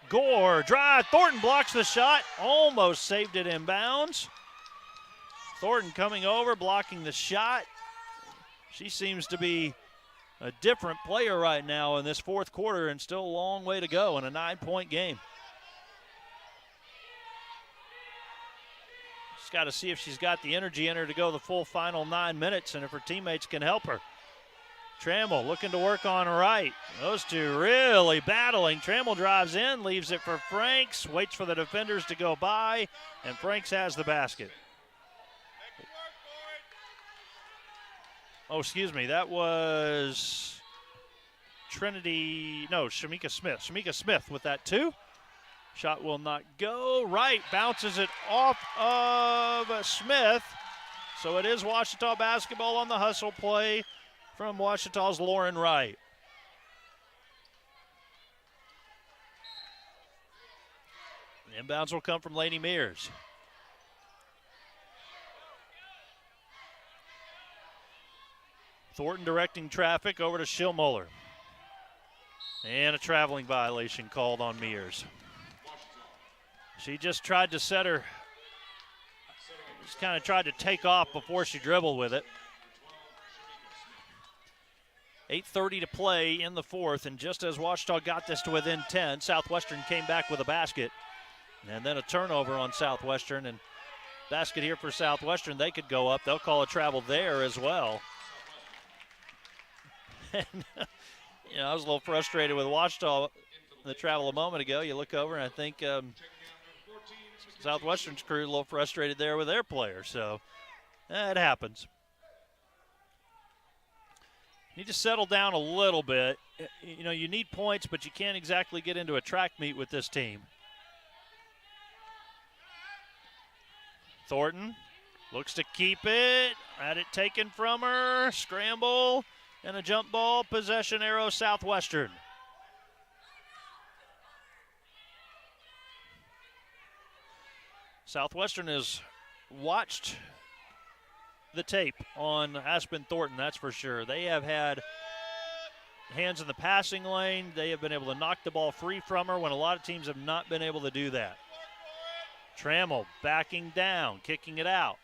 Gore drive. Thornton blocks the shot. Almost saved it in bounds. Thornton coming over, blocking the shot. She seems to be a different player right now in this fourth quarter, and still a long way to go in a 9-point game. She's got to see if she's got the energy in her to go the full final 9 minutes, and if her teammates can help her. Trammell looking to work on right. Those two really battling. Trammell drives in, leaves it for Franks, waits for the defenders to go by, and Franks has the basket. Oh, excuse me, that was Shamika Smith. Shamika Smith with that two. Shot will not go. Wright bounces it off of Smith. So it is Ouachita basketball on the hustle play from Ouachita's Lauren Wright. The inbounds will come from Lainey Mears. Thornton directing traffic over to Schillmuller. And a traveling violation called on Mears. She just tried to set her, just kind of tried to take off before she dribbled with it. 8:30 to play in the fourth, and just as Ouachita got this to within 10, Southwestern came back with a basket. And then a turnover on Southwestern, and basket here for Southwestern. They could go up. They'll call a travel there as well. And, I was a little frustrated with Ouachita the travel a moment ago. You look over, and I think Southwestern's crew a little frustrated there with their players. So it happens. You need to settle down a little bit. You need points, but you can't exactly get into a track meet with this team. Thornton looks to keep it. Had it taken from her. Scramble. And a jump ball, possession arrow, Southwestern. Southwestern has watched the tape on Aspen Thornton, that's for sure. They have had hands in the passing lane. They have been able to knock the ball free from her when a lot of teams have not been able to do that. Trammell backing down, kicking it out.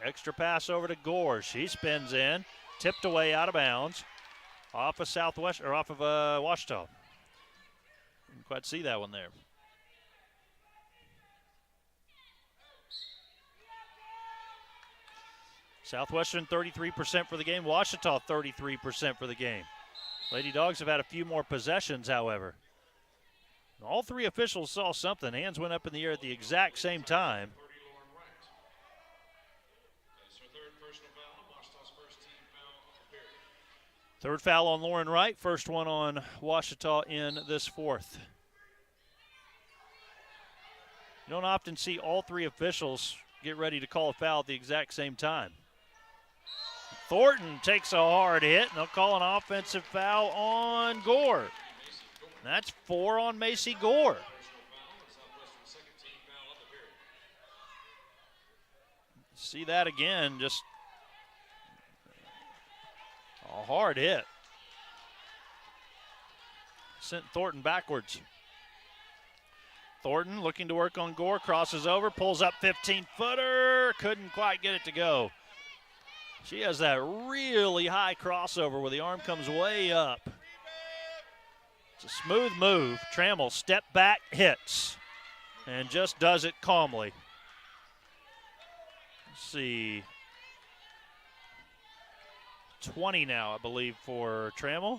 Extra pass over to Gore. She spins in, tipped away out of bounds. Off of Ouachita. Didn't quite see that one there. Southwestern 33% for the game. Ouachita 33% for the game. Lady Dogs have had a few more possessions, however. All three officials saw something. Hands went up in the air at the exact same time. Third foul on Lauren Wright. First one on Ouachita in this fourth. You don't often see all three officials get ready to call a foul at the exact same time. Thornton takes a hard hit, and they'll call an offensive foul on Gore. That's 4 on Macy Gore. See that again, just a hard hit. Sent Thornton backwards. Thornton looking to work on Gore, crosses over, pulls up 15-footer, couldn't quite get it to go. She has that really high crossover where the arm comes way up. It's a smooth move. Trammell step back, hits, and just does it calmly. Let's see. 20 now, I believe, for Trammell.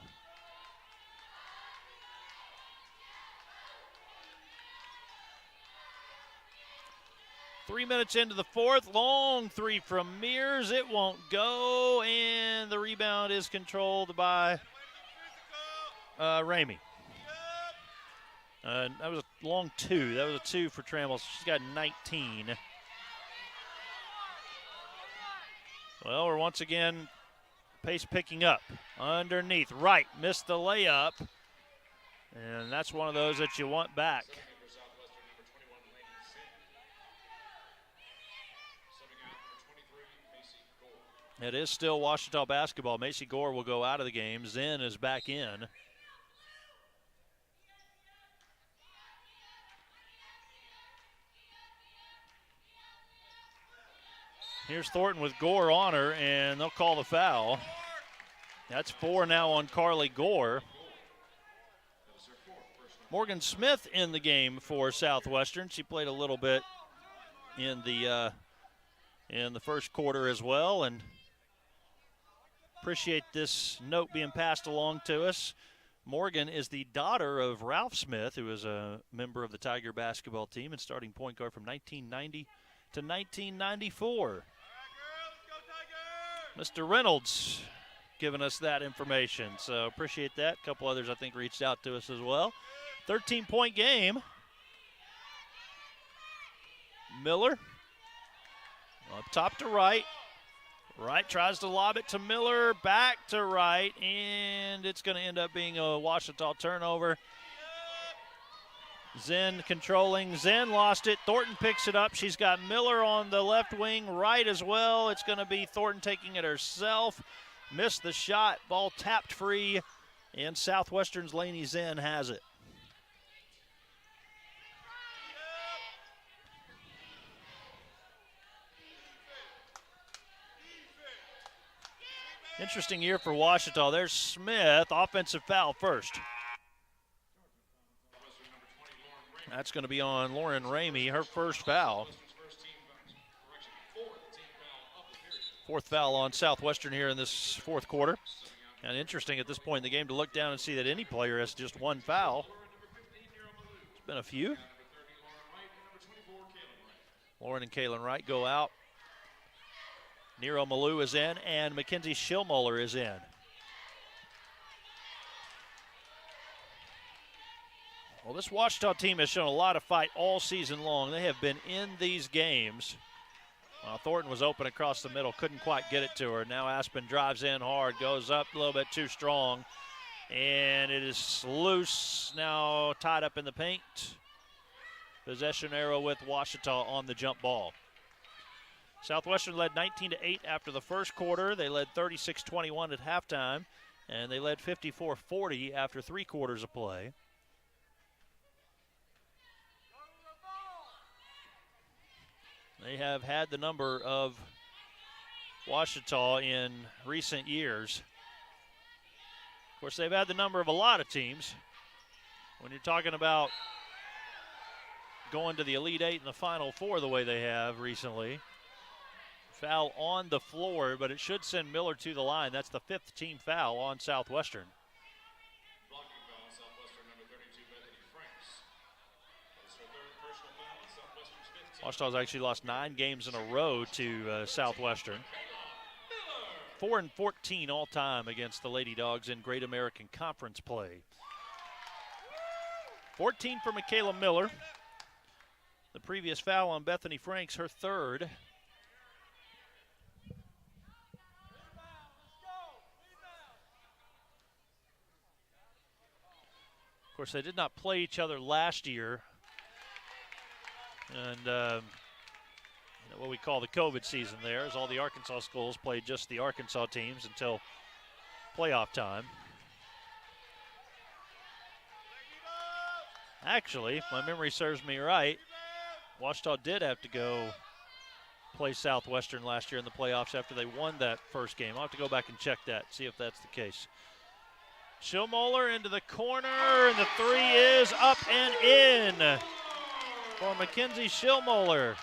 Three minutes into the fourth, long three from Mears. It won't go, and the rebound is controlled by Ramey. That was a long two. That was a 2 for Trammell. She's got 19. Well, we're once again pace picking up. Underneath, right, missed the layup, and that's one of those that you want back. It is still Ouachita basketball. Macy Gore will go out of the game. Zen is back in. Here's Thornton with Gore on her, and they'll call the foul. That's 4 now on Carly Gore. Morgan Smith in the game for Southwestern. She played a little bit in the first quarter as well, and appreciate this note being passed along to us. Morgan is the daughter of Ralph Smith, who is a member of the Tiger basketball team and starting point guard from 1990 to 1994. Mr. Reynolds giving us that information, so appreciate that. A couple others, I think, reached out to us as well. 13-point game. Miller up top to right. Right tries to lob it to Miller, back to right, and it's going to end up being a Ouachita turnover. Zen controlling. Zen lost it. Thornton picks it up. She's got Miller on the left wing, right as well. It's going to be Thornton taking it herself. Missed the shot. Ball tapped free, and Southwestern's Lainey Zen has it. Interesting year for Ouachita. There's Smith, offensive foul first. That's going to be on Lauren Ramey, her first foul. Fourth foul on Southwestern here in this fourth quarter. And interesting at this point in the game to look down and see that any player has just one foul. There's been a few. Lauren and Kaylin Wright go out. Nero Malou is in, and Mackenzie Schillmuller is in. Well, this Ouachita team has shown a lot of fight all season long. They have been in these games. Thornton was open across the middle, couldn't quite get it to her. Now Aspen drives in hard, goes up a little bit too strong, and it is loose, now tied up in the paint. Possession arrow with Ouachita on the jump ball. Southwestern led 19-8 after the first quarter. They led 36-21 at halftime, and they led 54-40 after 3 quarters of play. They have had the number of Ouachita in recent years. Of course, they've had the number of a lot of teams. When you're talking about going to the Elite Eight and the Final Four the way they have recently. Foul on the floor, but it should send Miller to the line. That's the 5th team foul on Southwestern. Ouachita's actually lost 9 games in a row to Southwestern. 4-14 all time against the Lady Dogs in Great American Conference play. 14 for Michaela Miller. The previous foul on Bethany Franks, her 3rd. Of course, they did not play each other last year. And what we call the COVID season there, as all the Arkansas schools played just the Arkansas teams until playoff time. Actually, if my memory serves me right, Ouachita did have to go play Southwestern last year in the playoffs after they won that first game. I'll have to go back and check that, see if that's the case. Schillmoeller into the corner, and the three is up and in for Mackenzie Schillmoeller.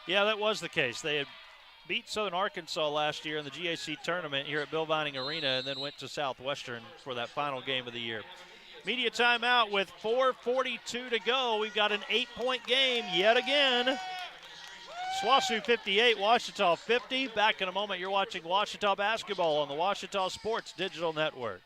Yeah, that was the case. They had beat Southern Arkansas last year in the GAC tournament here at Bill Vining Arena and then went to Southwestern for that final game of the year. Media timeout with 4:42 to go. We've got an 8-point game yet again. SWOSU 58, Ouachita 50. Back in a moment, you're watching Ouachita basketball on the Ouachita Sports Digital Network.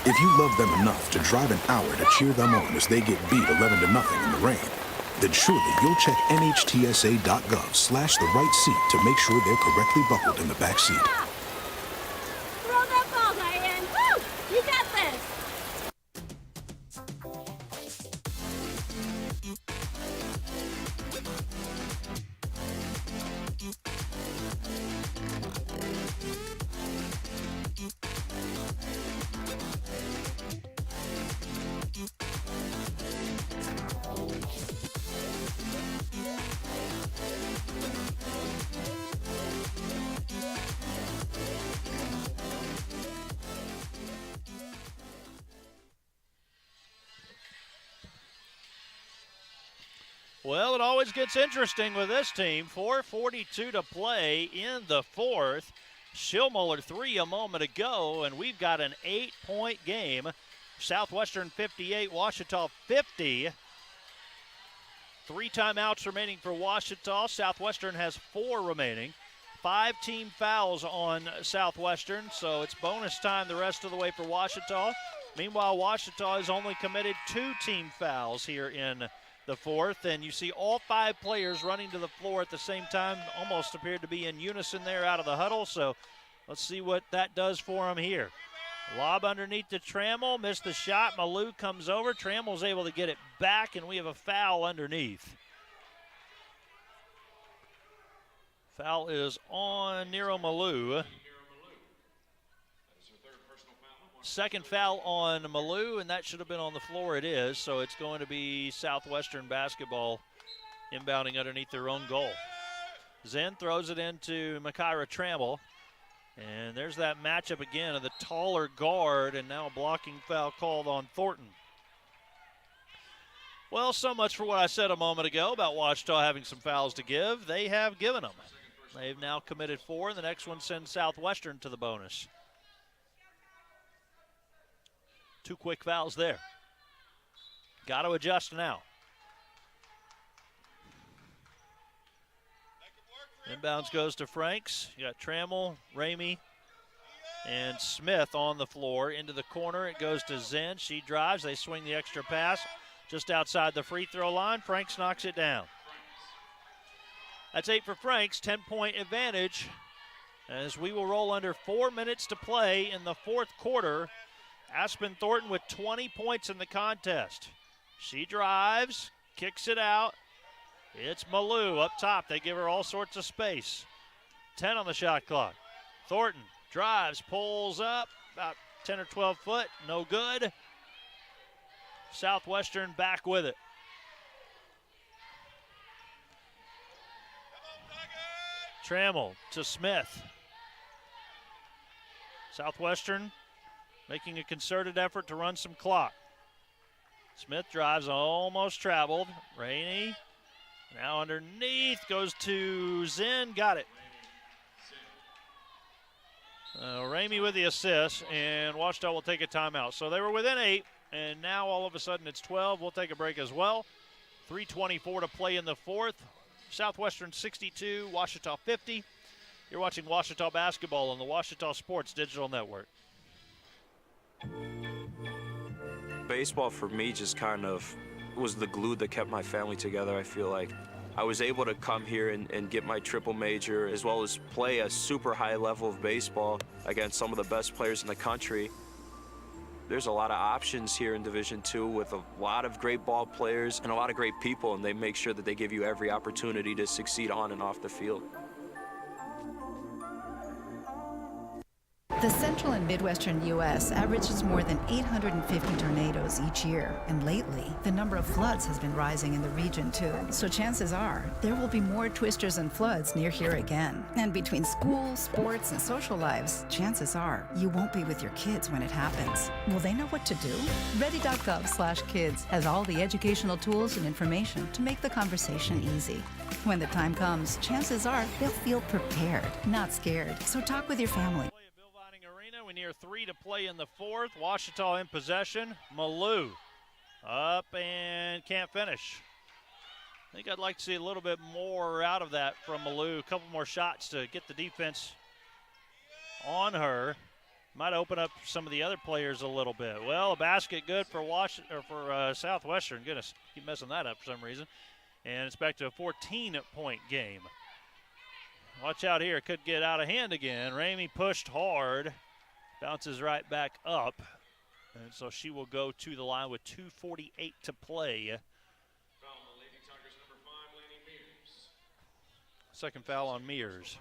If you love them enough to drive an hour to cheer them on as they get beat 11-0 in the rain, then surely you'll check NHTSA.gov/the-right seat to make sure they're correctly buckled in the back seat.
Throw that ball, Diane. Woo! You got this.
Well, it always gets interesting with this team. 4:42 to play in the fourth. Schillmoeller 3 a moment ago, and we've got an 8-point game. Southwestern 58, Ouachita 50. 3 timeouts remaining for Ouachita. Southwestern has 4 remaining. 5 team fouls on Southwestern, so it's bonus time the rest of the way for Ouachita. Meanwhile, Ouachita has only committed 2 team fouls here in the fourth, and you see all 5 players running to the floor at the same time, almost appeared to be in unison there out of the huddle, so let's see what that does for them here. Lob underneath to Trammell, missed the shot. Malou comes over. Trammell's able to get it back, and we have a foul underneath. Foul is on Nero Malou. Second foul on Malou, and that should have been on the floor. It is, so it's going to be Southwestern basketball inbounding underneath their own goal. Zen throws it into Makaira Trammell, and there's that matchup again of the taller guard, and now a blocking foul called on Thornton. Well, so much for what I said a moment ago about Ouachita having some fouls to give. They have given them. They've now committed 4, and the next one sends Southwestern to the bonus. 2 quick fouls there. Got to adjust now. Inbounds goes to Franks. You got Trammell, Ramey, and Smith on the floor. Into the corner, it goes to Zen. She drives. They swing the extra pass just outside the free throw line. Franks knocks it down. That's 8 for Franks, 10-point advantage as we will roll under 4 minutes to play in the fourth quarter. Aspen Thornton with 20 points in the contest. She drives, kicks it out. It's Malou up top. They give her all sorts of space. 10 on the shot clock. Thornton drives, pulls up, about 10 or 12 foot, no good. Southwestern back with it. Trammell to Smith. Southwestern making a concerted effort to run some clock. Smith drives, almost traveled. Rainey now underneath, goes to Zen, got it. Ramey with the assist, and Ouachita will take a timeout. So they were within 8, and now all of a sudden it's 12. We'll take a break as well. 3:24 to play in the fourth. Southwestern 62, Ouachita 50. You're watching Ouachita basketball on the Ouachita Sports Digital Network.
Baseball for me just kind of was the glue that kept my family together, I feel like. I was able to come here and get my triple major, as well as play a super high level of baseball against some of the best players in the country. There's a lot of options here in Division II with a lot of great ball players and a lot of great people, and they make sure that they give you every opportunity to succeed on and off the field.
The central and midwestern U.S. averages more than 850 tornadoes each year, and lately, the number of floods has been rising in the region too. So chances are, there will be more twisters and floods near here again. And between school, sports, and social lives, chances are, you won't be with your kids when it happens. Will they know what to do? Ready.gov/kids has all the educational tools and information to make the conversation easy. When the time comes, chances are, they'll feel prepared, not scared. So talk with your family.
We near 3 to play in the fourth. Ouachita in possession. Malou up and can't finish. I think I'd like to see a little bit more out of that from Malou. A couple more shots to get the defense on her. Might open up some of the other players a little bit. Well, a basket good for Southwestern. Goodness, keep messing that up for some reason. And it's back to a 14-point game. Watch out here. It could get out of hand again. Ramey pushed hard. Bounces right back up, and so she will go to the line with 2:48 to play. Second foul on Mears.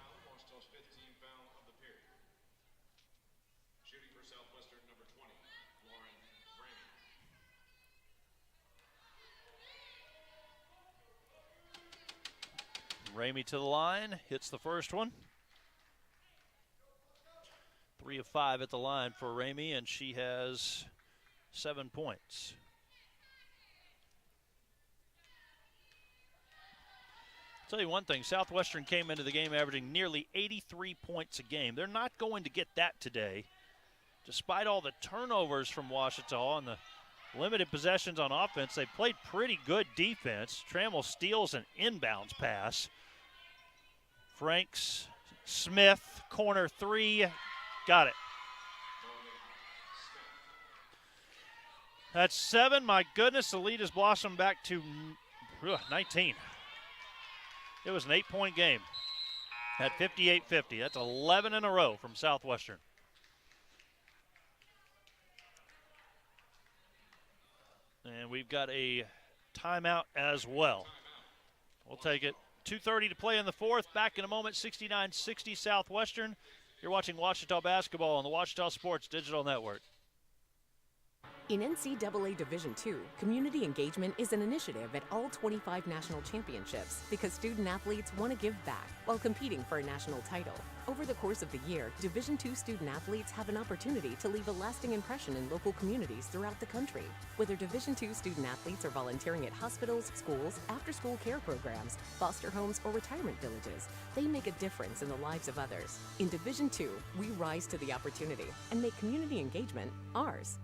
Ramey to the line, hits the first one. 3 of 5 at the line for Ramey, and she has 7 points. I'll tell you one thing, Southwestern came into the game averaging nearly 83 points a game. They're not going to get that today. Despite all the turnovers from Ouachita and the limited possessions on offense, they played pretty good defense. Trammell steals an inbounds pass. Franks, Smith, corner 3. Got it. That's 7. My goodness, the lead has blossomed back to 19. It was an 8-point game at 58-50. That's 11 in a row from Southwestern. And we've got a timeout as well. We'll take it. 2:30 to play in the fourth. Back in a moment, 69-60 Southwestern. You're watching Ouachita basketball on the Ouachita Sports Digital Network.
In NCAA Division II, community engagement is an initiative at all 25 national championships because student athletes want to give back while competing for a national title. Over the course of the year, Division II student athletes have an opportunity to leave a lasting impression in local communities throughout the country. Whether Division II student athletes are volunteering at hospitals, schools, after-school care programs, foster homes, or retirement villages, they make a difference in the lives of others. In Division II, we rise to the opportunity and make community engagement ours.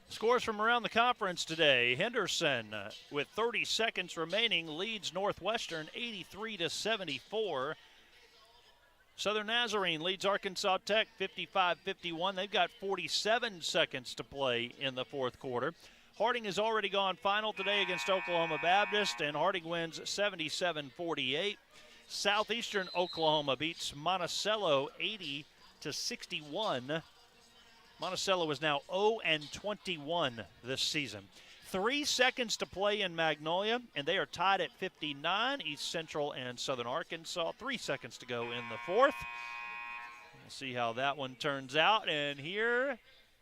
Scores from around the conference today. Henderson, with 30 seconds remaining, leads Northwestern 83-74. Southern Nazarene leads Arkansas Tech 55-51. They've got 47 seconds to play in the fourth quarter. Harding has already gone final today against Oklahoma Baptist, and Harding wins 77-48. Southeastern Oklahoma beats Monticello 80-61. Monticello is now 0-21 this season. 3 seconds to play in Magnolia, and they are tied at 59. East Central and Southern Arkansas. 3 seconds to go in the fourth. We'll see how that one turns out. And here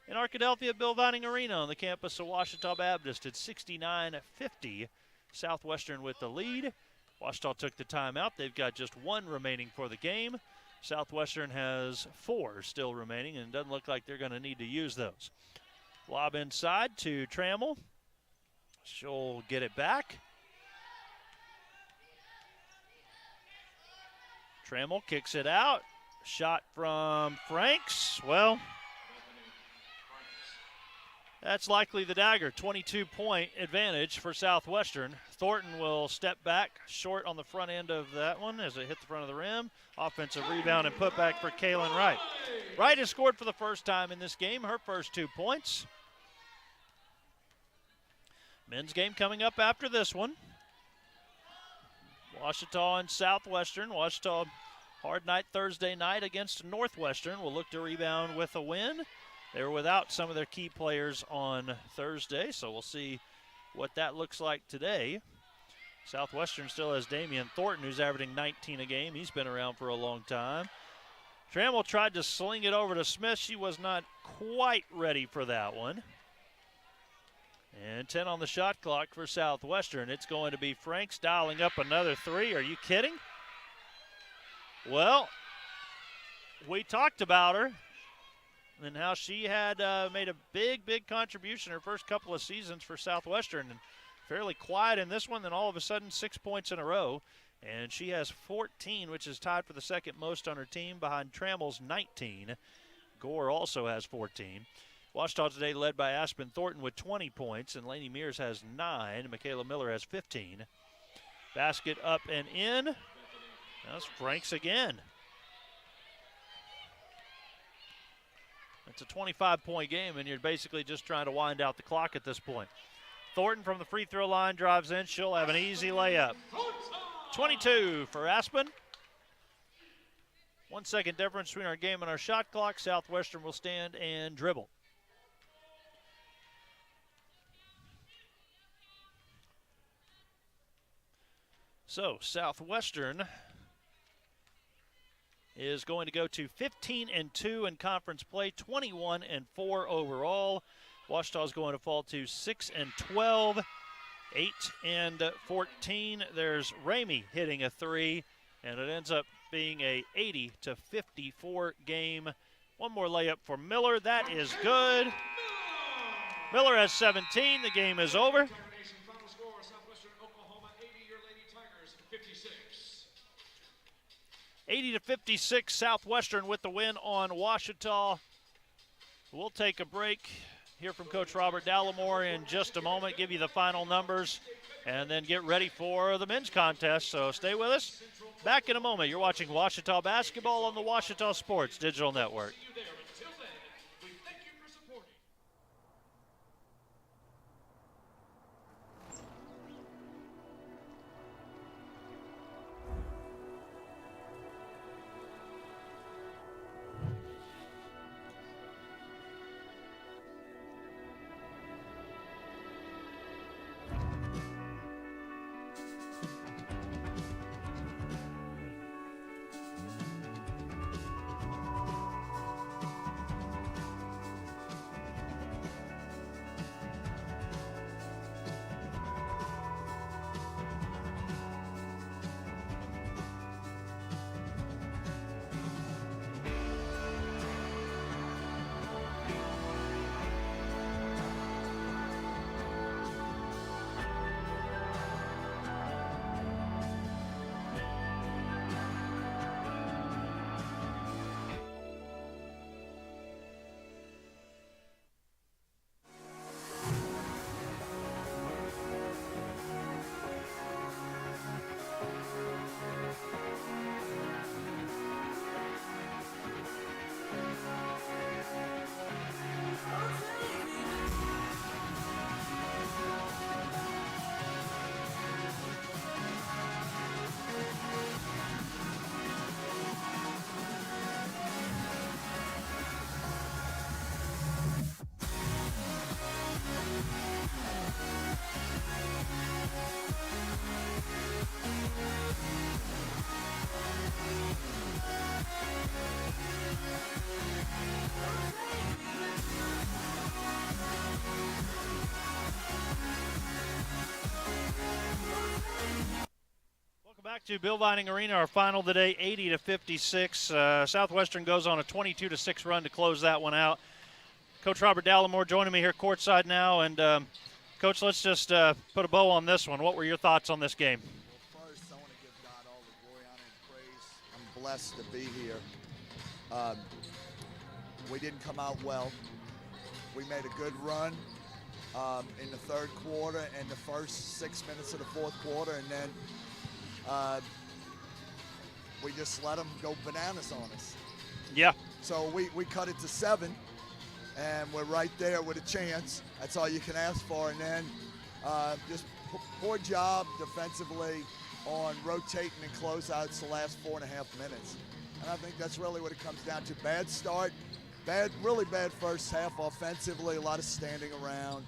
in Arkadelphia, Bill Vining Arena on the campus of Ouachita Baptist, it's 69-50. Southwestern with the lead. Ouachita took the timeout. They've got just 1 remaining for the game. Southwestern has 4 still remaining, and it doesn't look like they're going to need to use those. Lob inside to Trammell. She'll get it back. Trammell kicks it out. Shot from Franks. Well, That's likely the dagger. 22-point advantage for Southwestern. Thornton will step back short on the front end of that one as it hit the front of the rim. Offensive rebound and putback for Kaylin Wright. Wright has scored for the first time in this game, her first 2 points. Men's game coming up after this one. Ouachita and Southwestern. Ouachita, hard night Thursday night against Northwestern. Will look to rebound with a win. They were without some of their key players on Thursday, so we'll see what that looks like today. Southwestern still has Damian Thornton, who's averaging 19 a game. He's been around for a long time. Trammell tried to sling it over to Smith. She was not quite ready for that one. And 10 on the shot clock for Southwestern. It's going to be Franks dialing up another 3. Are you kidding? Well, we talked about her and how she had made a big contribution her first couple of seasons for Southwestern, and fairly quiet in this one, then all of a sudden 6 points in a row. And she has 14, which is tied for the second most on her team behind Trammell's 19. Gore also has 14. Ouachita today led by Aspen Thornton with 20 points, and Lainey Mears has 9. Michaela Miller has 15. Basket up and in. That's Franks again. It's a 25-point game, and you're basically just trying to wind out the clock at this point. Thornton from the free throw line drives in. She'll have an easy layup. 22 for Aspen. 1 second difference between our game and our shot clock. Southwestern will stand and dribble. So Southwestern is going to go to 15-2 in conference play, 21-4 overall. Ouachita is going to fall to 6-12, 8-14. There's Ramey hitting a 3, and it ends up being a 80-54 game. One more layup for Miller. That is good. Miller has 17. The game is over. 80-56, Southwestern with the win on Ouachita. We'll take a break, hear from Coach Robert Dallimore in just a moment, give you the final numbers, and then get ready for the men's contest. So stay with us. Back in a moment. You're watching Ouachita basketball on the Ouachita Sports Digital Network. Back to Bill Vining Arena, our final today, 80-56. Southwestern goes on a 22-6 run to close that one out. Coach Robert Dallimore joining me here courtside now. And, Coach, let's just put a bow on this one. What were your thoughts on this game?
Well, first, I want to give God all the glory, honor, and praise. I'm blessed to be here. We didn't come out well. We made a good run in the third quarter and the first 6 minutes of the fourth quarter, and then we just let them go bananas on us.
Yeah.
So we cut it to 7, and we're right there with a chance. That's all you can ask for. And then just poor job defensively on rotating and closeouts the last 4.5 minutes. And I think that's really what it comes down to. Bad start, really bad first half offensively, a lot of standing around.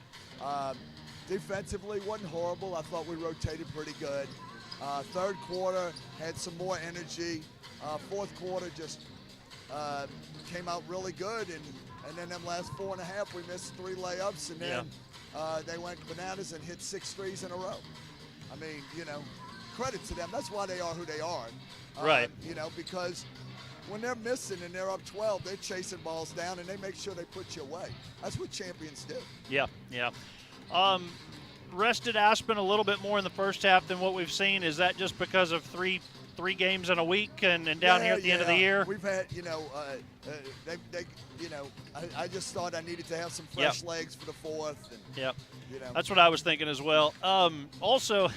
Defensively, wasn't horrible. I thought we rotated pretty good. Third quarter had some more energy. Fourth quarter just came out really good, and then them last 4.5, we missed 3 layups, and then they went bananas and hit 6 threes in a row. I mean, credit to them. That's why they are who they are.
Right.
Because when they're missing and they're up 12, they're chasing balls down, and they make sure they put you away. That's what champions do.
Yeah. Rested Aspen a little bit more in the first half than what we've seen. Is that just because of three games in a week and down here at the end of the year?
We've had, I just thought I needed to have some fresh legs for the fourth. And,
That's what I was thinking as well. Also,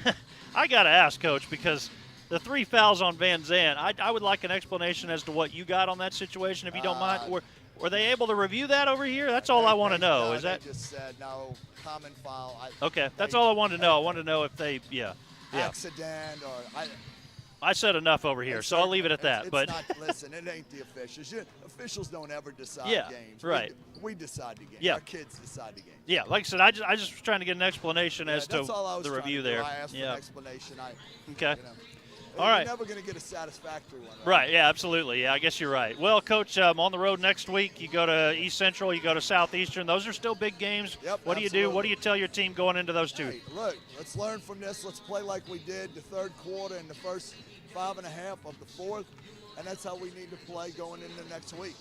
I got to ask, Coach, because the 3 fouls on Van Zandt, I would like an explanation as to what you got on that situation, if you don't mind. Were they able to review that over here? That's all I want to know. Is that?
They just said no, common foul.
Okay, that's all I wanted to know. I wanted to know if they,
accident or
I said enough over here, so I'll leave it at that.
It's
but
not, listen, it ain't the officials. Officials don't ever decide games.
Right.
We decide the game.
Yeah.
Our kids decide the game.
Yeah, like I said, I just was trying to get an explanation as to
that's all I was
the
trying
review
to do.
there.
I asked for an explanation.
Okay.
All
right.
You're never going to get a satisfactory one.
Right, yeah, absolutely. Yeah, I guess you're right. Well, Coach, on the road next week, you go to East Central, you go to Southeastern. Those are still big games.
Yep,
what do you do? What do you tell your team going into those two?
Hey, look, let's learn from this. Let's play like we did the third quarter and the first 5.5 of the fourth, and that's how we need to play going into next week.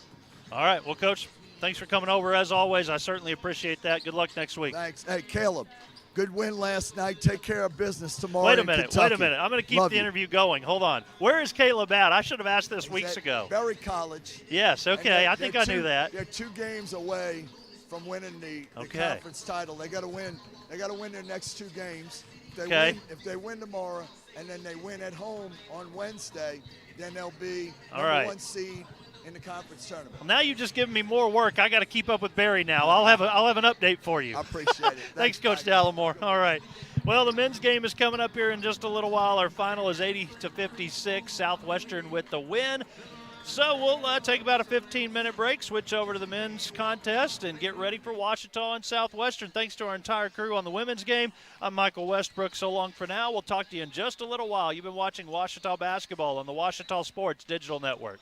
All right. Well, Coach, thanks for coming over as always. I certainly appreciate that. Good luck next week.
Thanks. Hey, Caleb. Good win last night. Take care of business tomorrow.
Wait a minute. I'm going to keep the interview going. Hold on. Where is Caleb at? I should have asked this weeks ago.
Berry College.
Yes. Okay. I think I knew that.
They're 2 games away from winning the conference title. They got to win. They got to win their next 2 games. If they win tomorrow and then they win at home on Wednesday, then they'll be number 1 seed in the conference tournament.
Well, now you've just given me more work. I got to keep up with Barry now. I'll have an update for you.
I appreciate it.
Thanks, Coach Dallimore. All right. Well, the men's game is coming up here in just a little while. Our final is 80-56. Southwestern with the win. So we'll take about a 15-minute break, switch over to the men's contest, and get ready for Ouachita and Southwestern. Thanks to our entire crew on the women's game. I'm Michael Westbrook. So long for now. We'll talk to you in just a little while. You've been watching Ouachita basketball on the Ouachita Sports Digital Network.